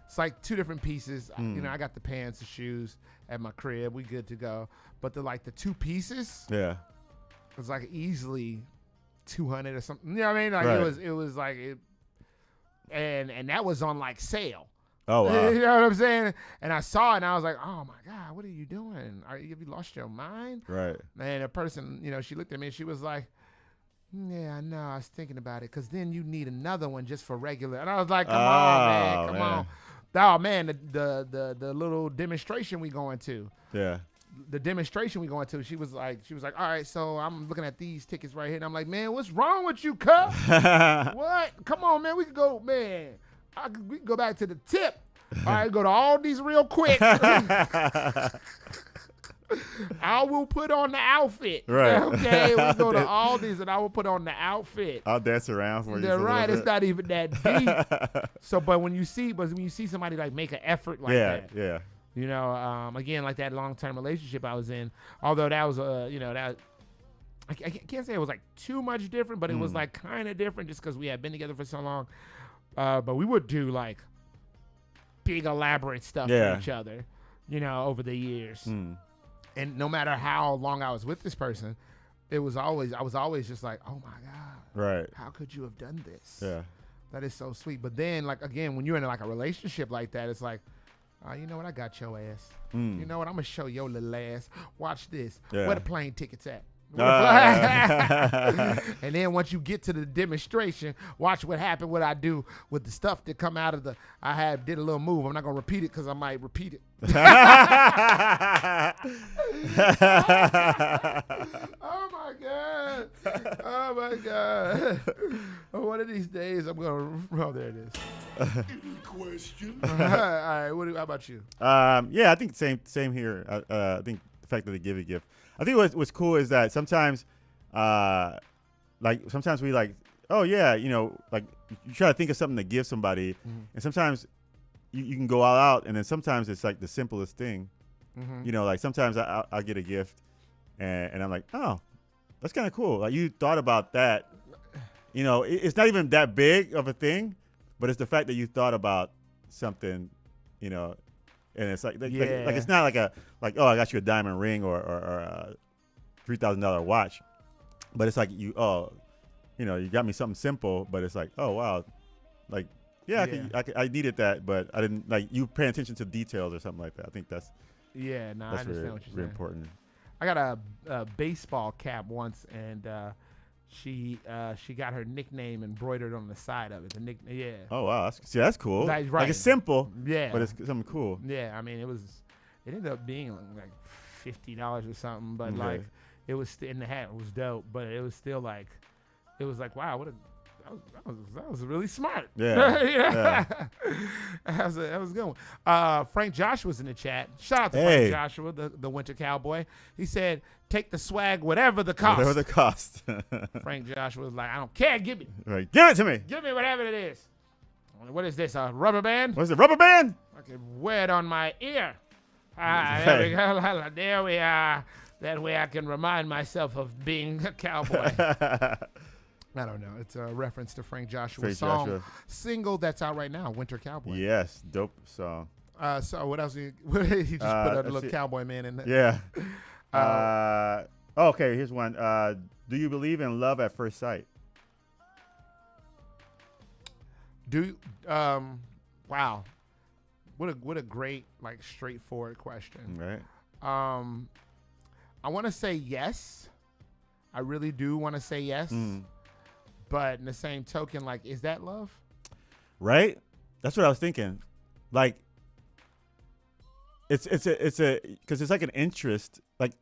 it's like two different pieces. I got the pants, the shoes at my crib. We good to go. But the two pieces, yeah, it's like easily $200 or something. You know what I mean? Like it was like it, and that was on like sale. Oh wow. You know what I'm saying? And I saw it and I was like, oh my God, what are you doing? Have you lost your mind? Right. And a person, she looked at me and she was like, yeah, I know. I was thinking about it because then you need another one just for regular. And I was like, come on, man, come on. Oh man, the little demonstration we going to. Yeah. The demonstration we going to. She was like, all right, so I'm looking at these tickets right here, and I'm like, man, what's wrong with you, cuz? What? Come on, man, we could go, man. We can go back to the tip. All right, go to all these real quick. I will put on the outfit. Right. Okay, we go to all these, and I will put on the outfit. I'll dance around for you. They're right. It's not even that deep. So, but when you see somebody like make an effort like that, yeah. Again, like that long-term relationship I was in, although that was that I can't say it was like too much different, but it was like kind of different just because we had been together for so long. But we would do like big elaborate stuff for each other, you know, over the years. And no matter how long I was with this person, I was always just like, oh my God, right? How could you have done this? Yeah, that is so sweet. But then, like again, when you're in like a relationship like that, it's like, you know what? I got your ass. You know what? I'm gonna show your little ass. Watch this. Yeah. Where the plane tickets at? And then once you get to the demonstration, watch what happened. What I do with the stuff that come out of the. Did a little move. I'm not gonna repeat it because I might repeat it. Oh my God! Oh my God! One of these days, I'm gonna. Oh, there it is. Question. All right. How about you? Yeah, I think same here. I think the fact that they give a gift. I think what's cool is that sometimes, sometimes we like, oh yeah, you know, like you try to think of something to give somebody, and sometimes you can go all out, and then sometimes it's like the simplest thing. You know, like sometimes I'll get a gift, and I'm like, oh, that's kind of cool. Like you thought about that. You know, it's not even that big of a thing, but it's the fact that you thought about something, you know, and it's like it's not like oh, I got you a diamond ring or a $3,000 watch, but it's like you know, you got me something simple, but it's like, oh wow, like I needed that, but I didn't like you paying attention to details or something like that. I think that's I understand what you're saying. Important. I got a baseball cap once, and she got her nickname embroidered on the side of it. The nickname, yeah. Oh wow, that's cool. Right. Like it's simple, yeah, but it's something cool. Yeah, I mean it ended up being like $50 or something, but like it was in the hat. It was dope, but it was still like, wow, that was really smart. Yeah. That was a good one. Frank Joshua's in the chat. Shout out to Frank Joshua, the Winter Cowboy. He said, take the swag, whatever the cost. Whatever the cost. Frank Joshua was like, I don't care. Give me. Right. Give it to me. Give me whatever it is. What is this, a rubber band? What's it, rubber band? I can wear it on my ear. There we go. There we are. That way I can remind myself of being a cowboy. I don't know. It's a reference to Frank Joshua's song single that's out right now, Winter Cowboy. Yes, dope song. So what else? He just put a little cowboy man in there. Yeah. Okay, here's one. Do you believe in love at first sight? Wow. What a great, like, straightforward question. Right. I want to say yes. I really do want to say yes. But in the same token, like, is that love? Right? That's what I was thinking. Like, it's because it's like an interest. Like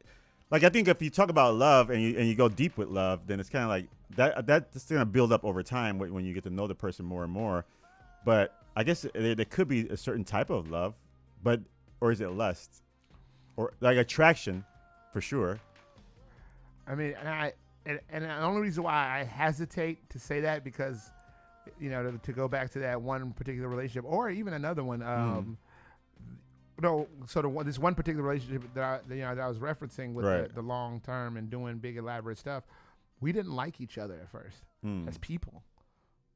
I think if you talk about love and you go deep with love, then it's kind of like that's going to build up over time when you get to know the person more and more. But I guess there could be a certain type of love, or is it lust? Or like attraction, for sure. I mean, and the only reason why I hesitate to say that because, you know, to go back to that one particular relationship or even another one. This one particular relationship that I was referencing with the long term and doing big elaborate stuff, we didn't like each other at first as people.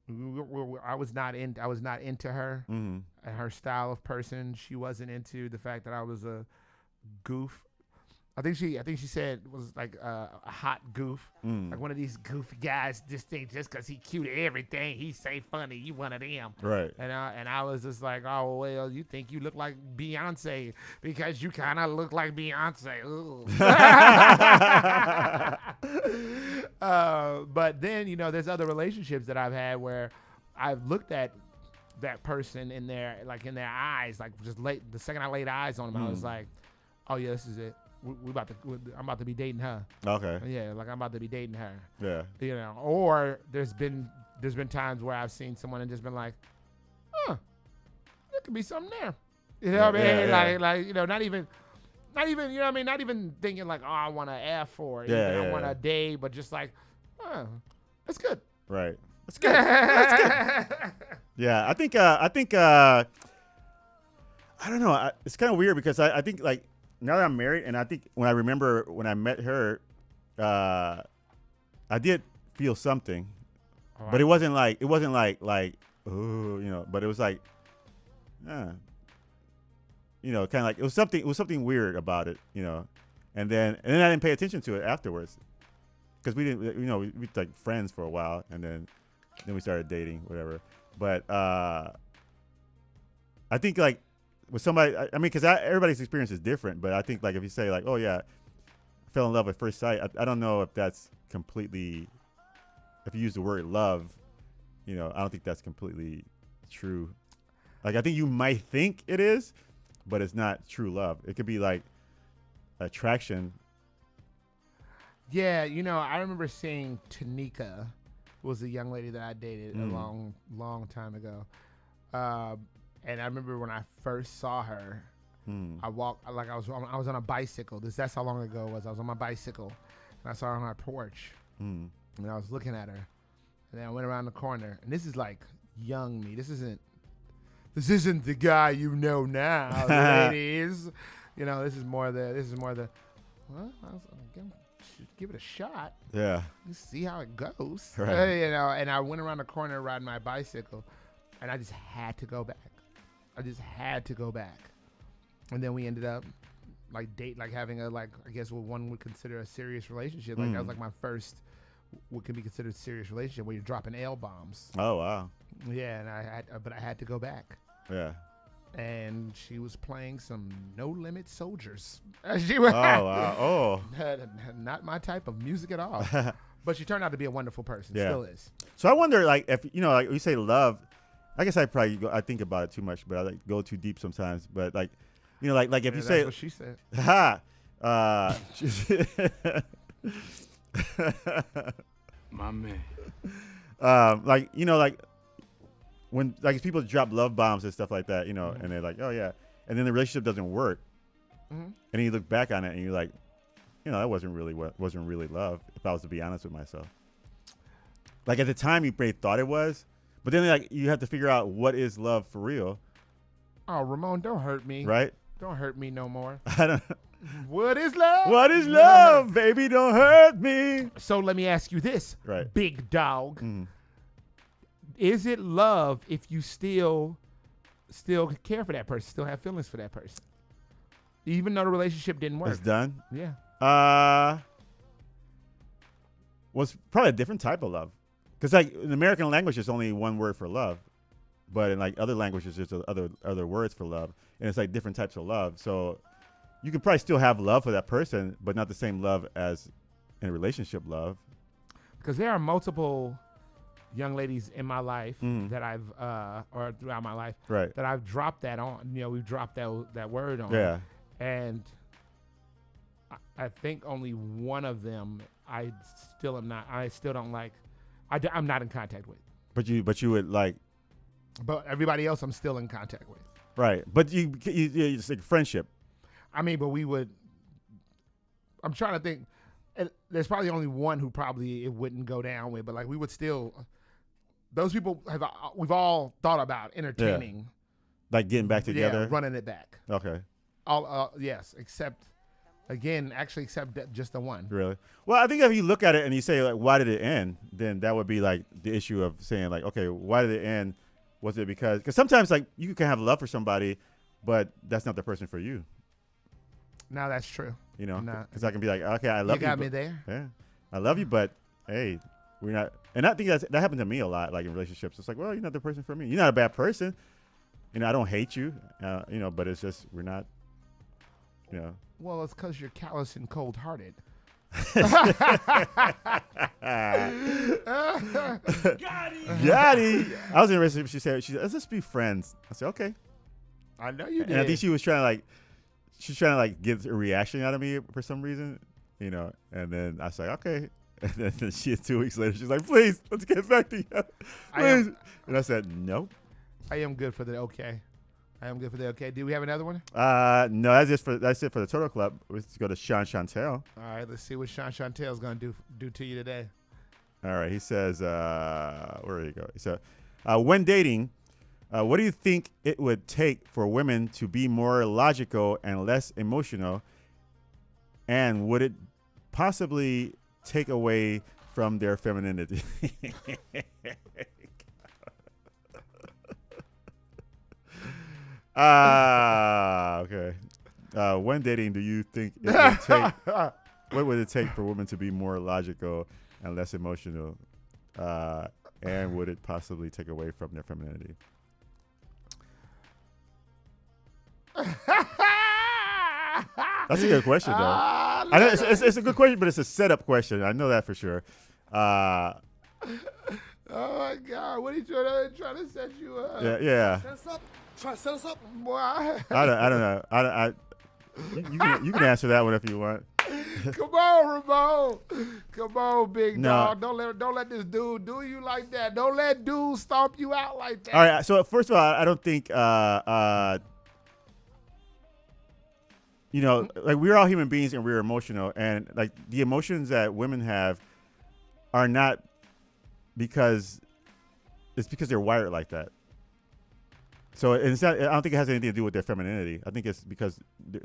I was not into her and her style of person. She wasn't into the fact that I was a goof. I think she said it was like a hot goof, like one of these goofy guys. Just because he cute at everything, he say funny. You one of them, right? And I was just like, oh well, you think you look like Beyonce because you kind of look like Beyonce. But then there's other relationships that I've had where I've looked at that person in their eyes, like the second I laid eyes on them, I was like, oh yeah, this is it. I'm about to be dating her. Okay. Yeah, like I'm about to be dating her. Yeah. Or there's been times where I've seen someone and just been like, there could be something there. You know what I mean? Yeah. Like not even you know what I mean? Not even thinking like, oh, I want to F or I want a day, but just like, that's good. Right. That's good. That's good. Yeah, I think I don't know. It's kind of weird because I think like. Now that I'm married, and I think when I remember when I met her, I did feel something, All but right. it wasn't like oh, but it was like, kind of like it was something weird about it, and then I didn't pay attention to it afterwards because we didn't, we were like friends for a while, and then we started dating, whatever. But I think like with somebody, I mean, because everybody's experience is different, but I think like if you say like, oh yeah, I fell in love at first sight, I don't know if that's completely, if you use the word love, I don't think that's completely true. Like I think you might think it is, but it's not true love. It could be like attraction. Yeah, I remember seeing Tanika was a young lady that I dated a long, long time ago. And I remember when I first saw her, I walked like I was on a bicycle. That's how long ago it was. I was on my bicycle, and I saw her on our porch, and I was looking at her, and then I went around the corner, and this is like young me. This isn't the guy you know now, ladies. This is more the. Well, give it a shot. Yeah. Let's see how it goes. Right. And I went around the corner riding my bicycle, and I just had to go back. And then we ended up having I guess what one would consider a serious relationship. Like that was like my first, what can be considered a serious relationship where you're dropping L bombs. Oh wow. Yeah, and I had to go back. Yeah. And she was playing some No Limit Soldiers. Oh wow. Oh. Not my type of music at all. But she turned out to be a wonderful person. Yeah. Still is. So I wonder, like, if like you say love, I guess I think about it too much, but I like go too deep sometimes. But like, like if you say, that's what she said. Ha. My man. Like when like people drop love bombs and stuff like that, and they're like, oh yeah, and then the relationship doesn't work, and then you look back on it and you're like, that wasn't really love. If I was to be honest with myself, like at the time you may thought it was, but then like you have to figure out what is love for real. Oh, Ramon, don't hurt me. Right? Don't hurt me no more. I don't. What is love? What is love, baby? Don't hurt me. So let me ask you this, right, big dog. Is it love if you still care for that person, still have feelings for that person, even though the relationship didn't work? It's done. Yeah. Was probably a different type of love, because like in the American language, there's only one word for love, but in like other languages, there's other words for love, and it's like different types of love. So you can probably still have love for that person, but not the same love as in a relationship love. Because there are multiple young ladies in my life that I've or throughout my life that I've dropped that on. We've dropped that word on. Yeah. And I think only one of them I still don't like. I'm not in contact with. But you would like. But everybody else I'm still in contact with. Right. But you it's like friendship. I mean, but we would. I'm trying to think. There's probably only one who probably it wouldn't go down with, but like we would still. Those people we've all thought about entertaining. Yeah. Like getting back together. Yeah, running it back. Okay. Yes, except just the one. Really? Well, I think if you look at it and you say like, why did it end? Then that would be like the issue of saying like, okay, why did it end? Was it because sometimes like you can have love for somebody, but that's not the person for you. No, that's true. Because I can be like, okay, I love you. You got me there. Yeah, I love you, but hey, we're not. And I think that happened to me a lot, like in relationships. It's like, well, you're not the person for me. You're not a bad person. I don't hate you. But it's just we're not. Well, it's because you're callous and cold-hearted. Gotti. I was in a relationship. She said, let's just be friends. I said, okay. I know you did. And I think she was trying to get a reaction out of me for some reason, And then I was like, okay. And then 2 weeks later, she's like, please, let's get back together. Please. And I said, nope. I am good for the okay. Do we have another one? No, that's it for the Total Club. Let's go to Sean Chantel. All right, let's see what Sean Chantel is going to do to you today. All right, he says, where do you go? So, when dating, what do you think it would take for women to be more logical and less emotional? And would it possibly take away from their femininity. Okay. When dating, do you think it would take? What would it take for women to be more logical and less emotional? And would it possibly take away from their femininity? That's a good question, though. I know it's a good question, but it's a setup question. I know that for sure. Oh my God! What are you trying to set you up? Yeah. Set us up. Try to set us up, boy. I don't know. You can answer that one if you want. Come on, Ramon. Come on, big No. dog. Don't let this dude do you like that. Don't let dude stomp you out like that. All right. So first of all, I don't think like we're all human beings and we're emotional, and like the emotions that women have are not because they're wired like that. So it's not, I don't think it has anything to do with their femininity. I think it's because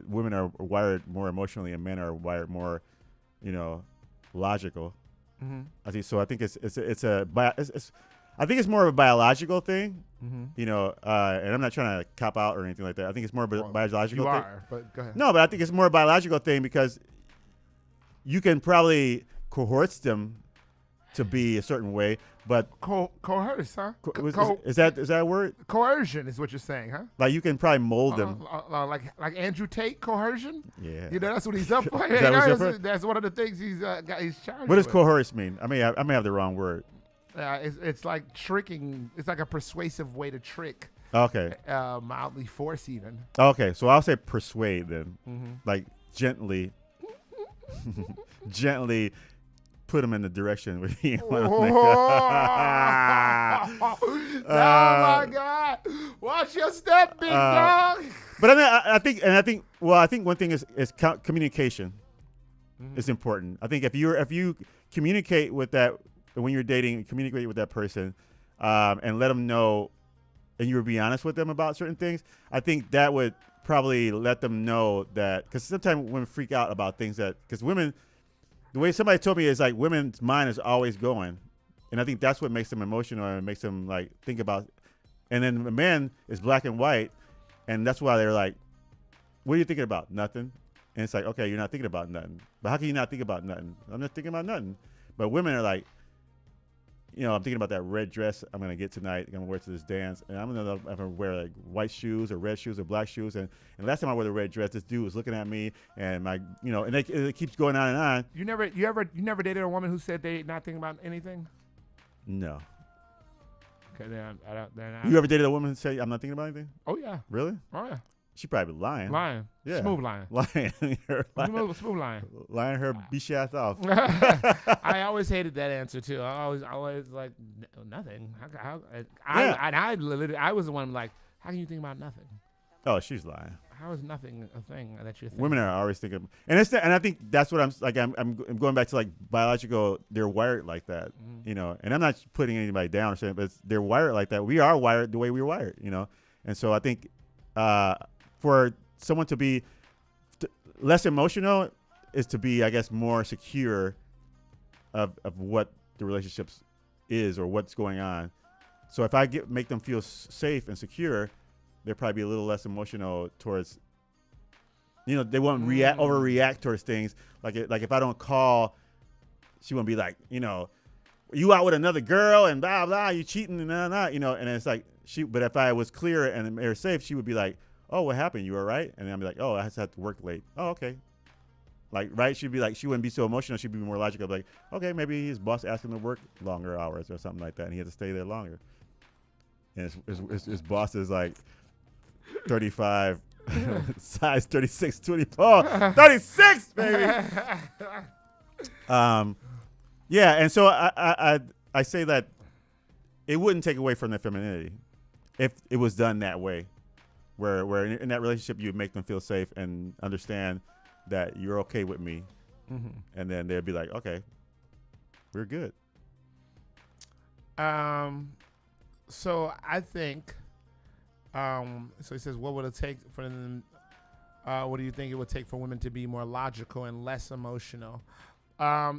women are wired more emotionally and men are wired more, logical. Mm-hmm. I think so. I think I think it's more of a biological thing. Mm-hmm. And I'm not trying to cop out or anything like that. I think it's more of a biological thing. You are, but go ahead. No, but I think it's more a biological thing because you can probably coerce them to be a certain way, but coerce, huh? Is that a word? Coercion is what you're saying, huh? Like you can probably mold them. Like Andrew Tate coercion. Yeah. That's what he's up for. That's one of the things he's charged. What does with. coerce mean? I may have the wrong word. It's like tricking. It's like a persuasive way to trick. Okay. Mildly force even. Okay, so I'll say persuade then. Mm-hmm. Like gently put them in the direction where you want to make. Oh my God! Watch your step, big dog. But I think one thing is communication. Mm-hmm. Is important. I think if you communicate with that when you're dating, communicate with that person, and let them know, and you would be honest with them about certain things. I think that would probably let them know that, because sometimes women freak out about things because women. The way somebody told me is like women's mind is always going, and I think that's what makes them emotional and makes them like think about. And then the man is black and white, and that's why they're like, "What are you thinking about? Nothing." And it's like, okay, you're not thinking about nothing. But how can you not think about nothing? I'm not thinking about nothing. But women are like, I'm thinking about that red dress I'm gonna get tonight. I'm gonna wear to this dance, and I'm gonna wear like white shoes or red shoes or black shoes. And last time I wore the red dress, this dude was looking at me, and and it keeps going on and on. You never dated a woman who said they not thinking about anything? No. Okay, then you ever dated a woman who say I'm not thinking about anything? Oh yeah. Really? Oh yeah. She probably lying. Lying. Yeah. Smooth lying. Smooth lying. Lying her bitch ass off. I always hated that answer too. I always like nothing. I was the one like, how can you think about nothing? Oh, she's lying. How is nothing a thing that you're thinking? Women are always thinking, and I think that's what I'm going back to like biological. They're wired like that, And I'm not putting anybody down or saying, but they're wired like that. We are wired the way we're wired, And so I think for someone to be less emotional is to be, I guess, more secure of what the relationships is or what's going on. So if I make them feel safe and secure, they'll probably be a little less emotional towards, they won't overreact towards things. Like if I don't call, she won't be like, you out with another girl and blah, blah, you cheating and blah, and it's like but if I was clear and they're safe, she would be like, oh, what happened? You all right? And then I'd be like, oh, I just had to work late. Oh, okay. Like, right? She'd be like, she wouldn't be so emotional. She'd be more logical. Like, okay, maybe his boss asked him to work longer hours or something like that, and he had to stay there longer. And his boss is like 35, size 36, 24, 36, baby. Yeah, and so I say that it wouldn't take away from their femininity if it was done that way. Where in that relationship you would make them feel safe and understand that you're okay with me, and then they'd be like, okay, we're good. So I think, so he says, what would it take for them? What do you think it would take for women to be more logical and less emotional?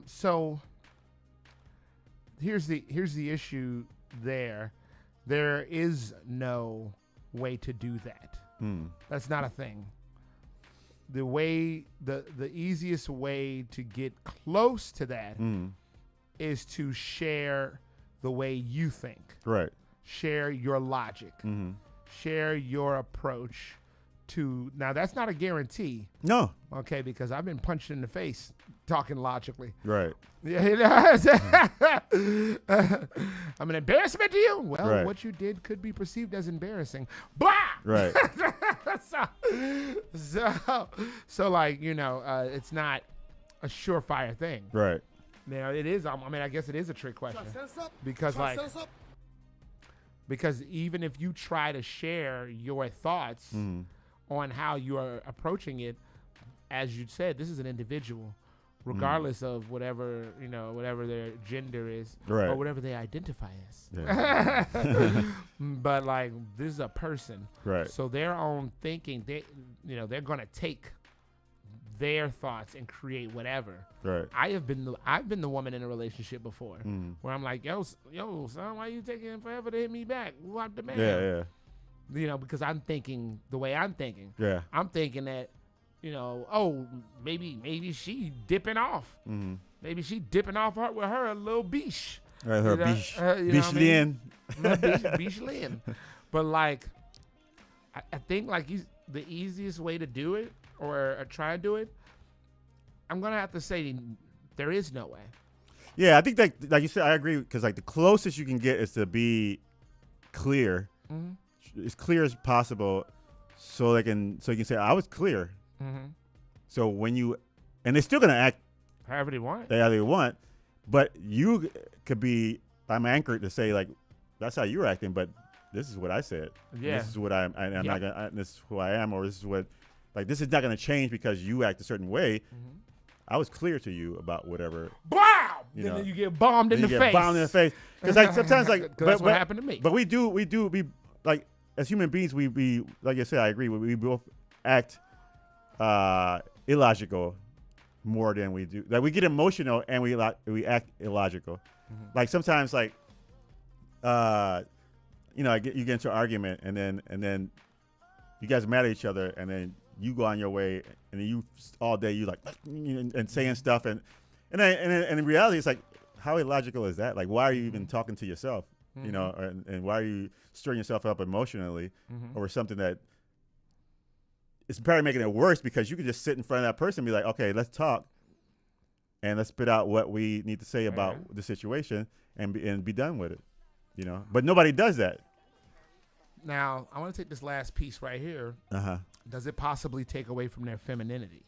So here's the issue there. There is no way to do that. That's not a thing. The easiest way to get close to that is to share the way you think. Right. Share your logic. Share your approach to. Now, that's not a guarantee. No. Okay, because I've been punched in the face talking logically. Right. Yeah, I'm an embarrassment to you. Well, Right. what you did could be perceived as embarrassing. Blah. Right. So like, it's not a surefire thing. Right. Now it is. I mean, I guess it is a trick question because because even if you try to share your thoughts on how you are approaching it, as you said, this is an individual. Regardless of whatever their gender is, Right. or whatever they identify as, Yeah. but like this is a person, Right. So their own thinking, they're gonna take their thoughts and create whatever. Right. I've been the woman in a relationship before where I'm like, yo, son, why you taking forever to hit me back? What the man? Yeah. Because I'm thinking the way I'm thinking. Yeah. I'm thinking that. Maybe she dipping off. Maybe she dipping off with her little beach. Right, her beach. Beach Lynn. Lynn. Beach Lynn. But like, I think like the easiest way to do it or try to do it, I'm going to have to say there is no way. Yeah, I think that, like you said, I agree because like the closest you can get is to be clear, as clear as possible, so you can say I was clear. So when and they're still gonna act however they want, but you could be. I'm anchored to say like that's how you're acting, but this is what I said. Yeah, this is what I'm not gonna. This is who I am, or this is what. Like this is not gonna change because you act a certain way. I was clear to you about whatever. Wow! Then you get bombed in the face. Bombed in the face. Because like sometimes like that's what happened to me. But we like as human beings we like I said, I agree. We both act illogical more than we do. Like we get emotional and we act illogical. Like sometimes like you get into an argument and then you guys are mad at each other and then you go on your way and then you all day you like and saying stuff and in reality it's like how illogical is that? Like why are you even talking to yourself? And why are you stirring yourself up emotionally over something that it's probably making it worse because you can just sit in front of that person and be like, okay, let's talk and let's spit out what we need to say about the situation and be done with it, But nobody does that. Now, I want to take this last piece right here. Does it possibly take away from their femininity?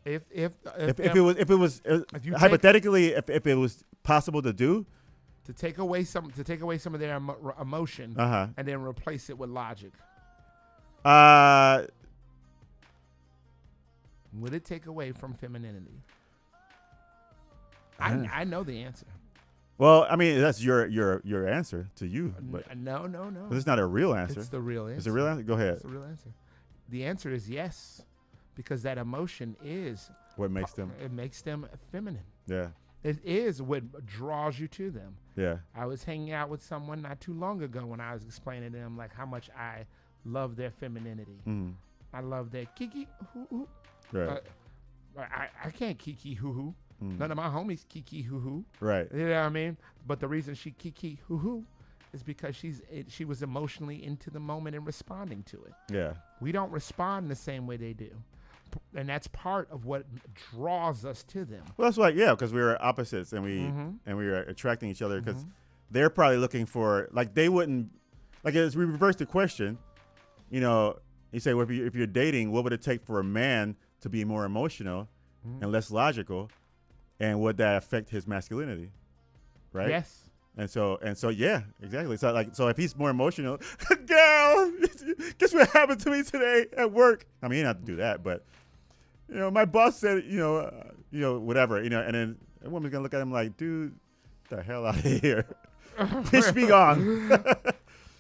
If it was hypothetically, if it was possible to do, to take away some of their emotion and then replace it with logic. Would it take away from femininity? I know the answer. Well, I mean that's your answer to you, but no. It's not a real answer. It's the real answer. It's a real answer. Go ahead. It's the real answer. The answer is yes, because that emotion is what makes them. It makes them feminine. Yeah. It is what draws you to them. Yeah. I was hanging out with someone not too long ago when I was explaining to them like how much I love their femininity. I love their kiki hoo hoo. Right. I can't kiki hoo hoo. None of my homies kiki hoo hoo. Right. You know what I mean? But the reason she kiki hoo hoo is because she was emotionally into the moment and responding to it. Yeah. We don't respond the same way they do. And that's part of what draws us to them. Well, that's because we were opposites and we were attracting each other because they're probably looking for like they wouldn't like as we reverse the question, you say well, if you're dating, what would it take for a man to be more emotional and less logical, and would that affect his masculinity? Right? Yes. And so yeah, exactly. So if he's more emotional, girl, guess what happened to me today at work? I mean, you don't have to do that, but my boss said, whatever, and then a woman's gonna look at him like, dude, get the hell out of here. Pitch me gone.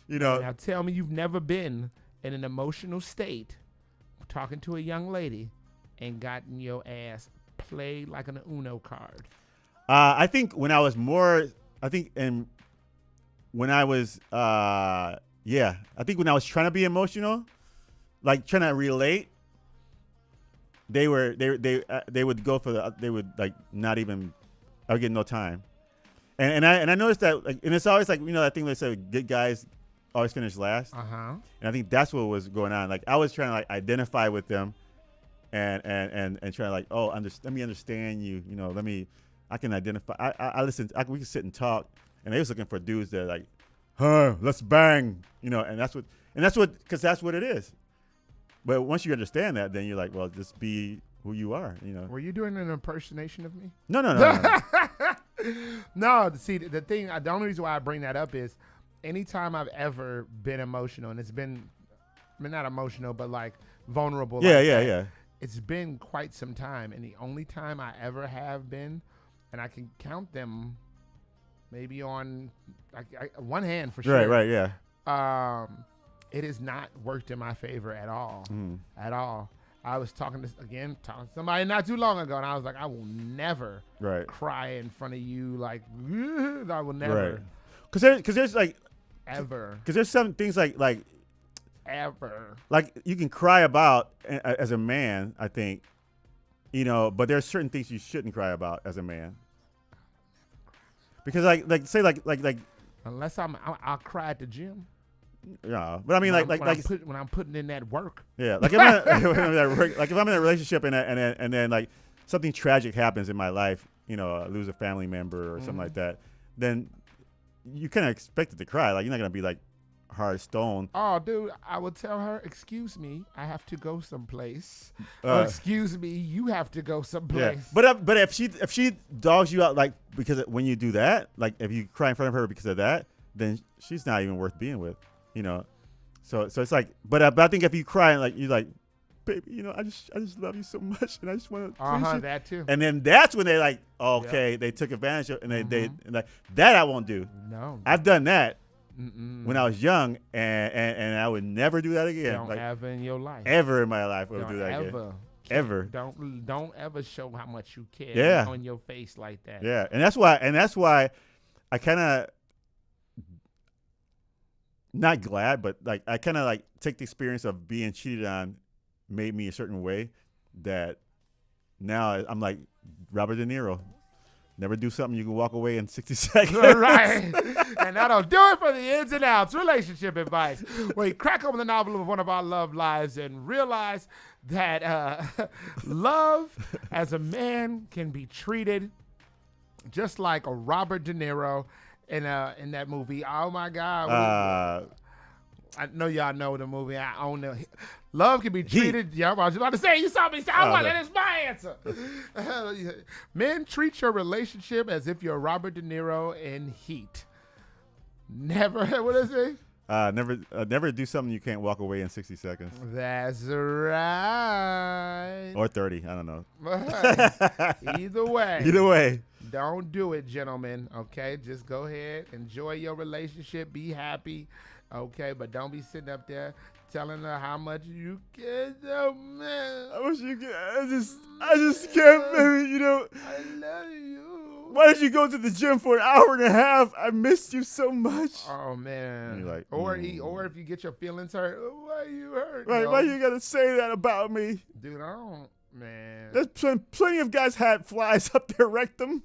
Now tell me you've never been in an emotional state talking to a young lady and gotten your ass played like an Uno card. I think when I was more, I think, and when I was, I think when I was trying to be emotional, like trying to relate, they would go for they would like not even, I would get no time, and I noticed that, like, and it's always like, that thing they say, good guys always finish last. Uh-huh. And I think that's what was going on. Like, I was trying to like identify with them, and trying to like, let me understand you. I can identify. I listen. We can sit and talk, and they was looking for dudes that like, let's bang. And that's what because that's what it is. But once you understand that, then you're like, well, just be who you are. Were you doing an impersonation of me? No. No. See, the only reason why I bring that up is, anytime I've ever been emotional, and it's been, not emotional, but like vulnerable. Yeah. It's been quite some time, and the only time I ever have been, and I can count them, maybe on one hand for sure. Right, yeah. It has not worked in my favor at all. At all. I was talking to somebody not too long ago, and I was like, I will never cry in front of you. Like, I will never. Right. Because there's like ever. Because there's some things like ever. Like you can cry about as a man, I think, but there's certain things you shouldn't cry about as a man. Because unless I'll cry at the gym. Yeah, but I mean, when I'm putting in that work. Yeah, like if I'm in a relationship and then like something tragic happens in my life, I lose a family member or something like that, then you kind of expect it to cry. Like, you're not gonna be like hard stone. Oh, dude, I would tell her, excuse me, I have to go someplace. Excuse me, you have to go someplace. Yeah. But if she dogs you out, like, because when you do that, like if you cry in front of her because of that, then she's not even worth being with. So it's like, but I think if you cry and like you're like, baby, I just love you so much, and I just want to. That too. And then that's when they like, okay, they took advantage of, and they like that I won't do. No, I've done that when I was young, and I would never do that again. Don't ever in your life. Ever in my life, I would do that ever. again. Ever. Don't ever show how much you care. Yeah. On your face like that. Yeah, and that's why I kind of. Not glad, but like I kind of like take the experience of being cheated on, made me a certain way, that now I'm like Robert De Niro. Never do something you can walk away in 60 seconds. Right. And that'll do it for the ins and outs relationship advice. We crack open the novel of one of our love lives and realize that love as a man can be treated just like a Robert De Niro in that movie. Oh my God! I know y'all know the movie. I own the love can be treated. Yeah, I was about to say. You saw me say, that is my answer. Men, treat your relationship as if you're Robert De Niro in Heat. Never. What is it? Never do something you can't walk away in 60 seconds. That's right. Or 30. I don't know. Either way. Either way. Don't do it, gentlemen. Okay, just go ahead, enjoy your relationship, be happy. Okay, but don't be sitting up there telling her how much you care. Oh man, how much you care? I just can't, baby. I love you. Why did you go to the gym for an hour and a half? I missed you so much. Oh man. And you're like, or if you get your feelings hurt, why you hurt? Right? Why you gotta say that about me, dude? I don't, man. There's plenty of guys had flies up their rectum.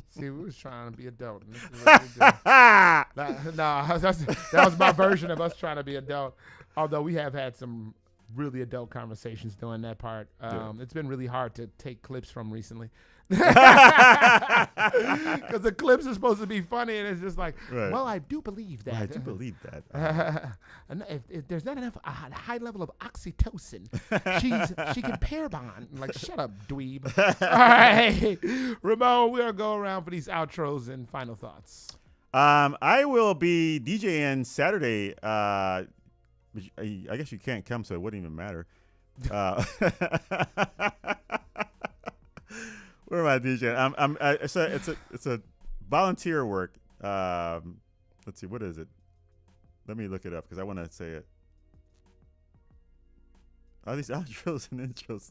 See, we was trying to be adult. And this is what we did. That was my version of us trying to be adult. Although we have had some really adult conversations during that part. It's been really hard to take clips from recently. Because the clips are supposed to be funny, and it's just like, well, I do believe that. Well, I do believe that. If there's not enough a high level of oxytocin, she can pair bond. Like, shut up, dweeb. All right, Ramon, we'll go around for these outros and final thoughts. I will be DJing Saturday. I guess you can't come, so it wouldn't even matter. Where am I DJing? It's a volunteer work. Let's see, what is it? Let me look it up because I want to say it. All these outros and intros.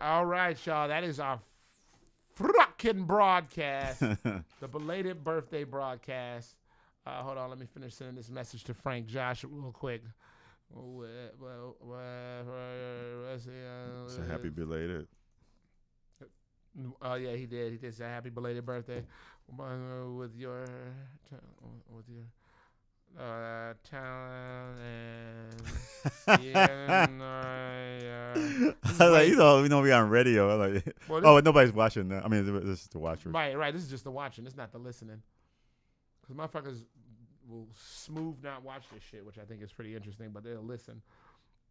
All right, y'all. That is our fucking broadcast. The belated birthday broadcast. Hold on. Let me finish sending this message to Frank Josh real quick. So happy belated. Oh yeah, he did. He did say happy belated birthday with your talent and we know we on radio. I'm like, nobody's watching that. I mean, this is the watchers. Right. This is just the watching. It's not the listening. Because motherfuckers will smooth not watch this shit, which I think is pretty interesting, but they'll listen.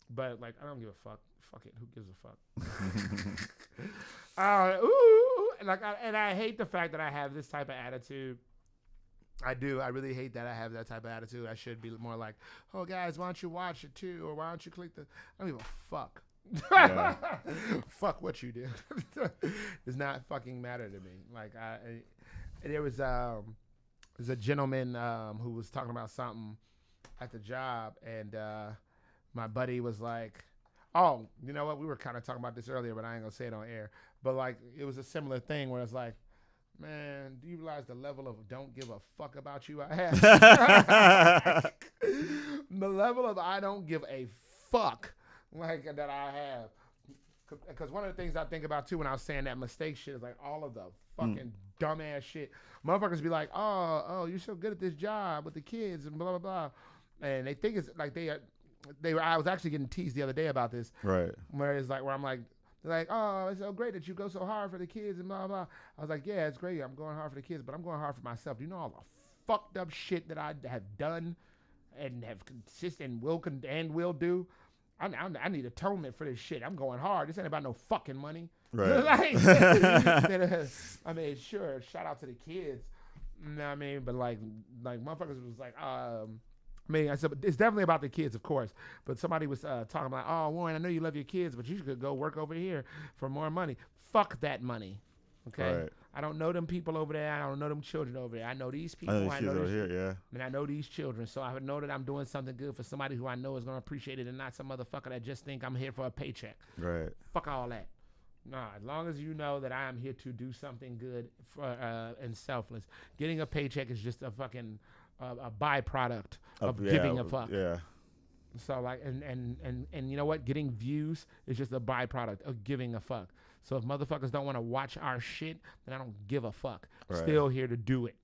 But like, I don't give a fuck. Fuck it. Who gives a fuck? And I hate the fact that I have this type of attitude. I do. I really hate that I have that type of attitude. I should be more like, oh, guys, why don't you watch it too? Or why don't you click the... I don't give a fuck. Yeah. Fuck what you do. Does not fucking matter to me. Like, there was a gentleman who was talking about something at the job, and my buddy was like, oh, you know what? We were kind of talking about this earlier, but I ain't going to say it on air. But, like, it was a similar thing where it's like, man, do you realize the level of don't give a fuck about you I have? The level of I don't give a fuck like that I have. Because one of the things I think about, too, when I was saying that mistake shit is like all of the fucking dumbass shit. Motherfuckers be like, oh, you're so good at this job with the kids and blah, blah, blah. And they think it's like I was actually getting teased the other day about this. Right. Where I'm like, they're like, oh, it's so great that you go so hard for the kids and blah, blah. I was like, yeah, it's great. I'm going hard for the kids, but I'm going hard for myself. Do you know all the fucked up shit that I have done and have consistent and will do? I need atonement for this shit. I'm going hard. This ain't about no fucking money. Right. I mean, sure, shout out to the kids. You know what I mean? But like motherfuckers was like, I mean, I said, it's definitely about the kids, of course. But somebody was talking about, oh, Warren, I know you love your kids, but you should go work over here for more money. Fuck that money. Okay? Right. I don't know them people over there. I don't know them children over there. I know these people. I know over here, yeah. And I know these children. So I know that I'm doing something good for somebody who I know is going to appreciate it and not some motherfucker that just think I'm here for a paycheck. Right. Fuck all that. Nah, as long as you know that I am here to do something good for, and selfless. Getting a paycheck is just a fucking... a byproduct of giving a fuck. Yeah. So like, and you know what? Getting views is just a byproduct of giving a fuck. So if motherfuckers don't want to watch our shit, then I don't give a fuck. Right. Still here to do it.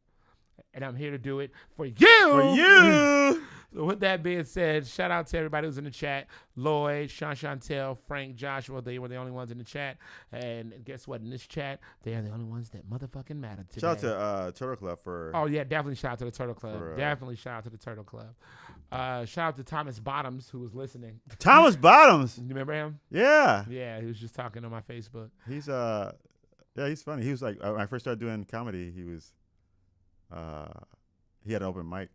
And I'm here to do it for you. For you. So with that being said, shout out to everybody who's in the chat. Lloyd, Sean Chantel, Frank, Joshua, they were the only ones in the chat. And guess what? In this chat, they are the only ones that motherfucking matter today. Shout out to Turtle Club for... Oh, yeah, definitely shout out to the Turtle Club. Definitely shout out to the Turtle Club. Shout out to Thomas Bottoms, who was listening. Thomas Bottoms? You remember him? Yeah. Yeah, he was just talking on my Facebook. He's he's funny. He was like, when I first started doing comedy, he was... he had an open mic.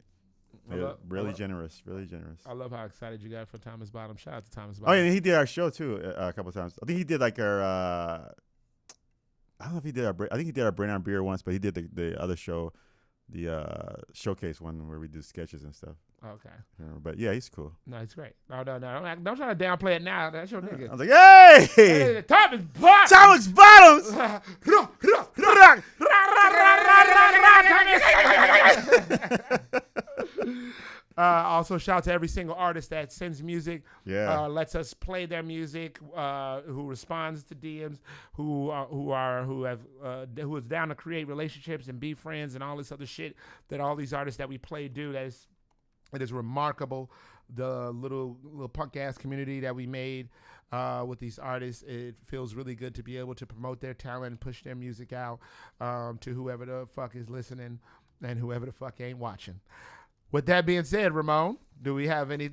Really generous. I love how excited you got for Thomas Bottom. Shout out to Thomas Oh, Bottom. yeah, and he did our show too a couple of times. I think he did like our. I don't know if he did our. I think he did our Brain on Beer once, but he did the other show, the showcase one where we do sketches and stuff. Okay. But yeah, he's cool. No, he's great. No, don't try to downplay it now. That's your nigga. I was like, hey, Thomas Bottoms. Thomas Bottoms. Also, shout out to every single artist that sends music, lets us play their music, who responds to DMs, who is down to create relationships and be friends and all this other shit that all these artists that we play do. It is remarkable. The little punk ass community that we made with these artists, it feels really good to be able to promote their talent and push their music out to whoever the fuck is listening and whoever the fuck ain't watching. With that being said, Ramon, do we have anything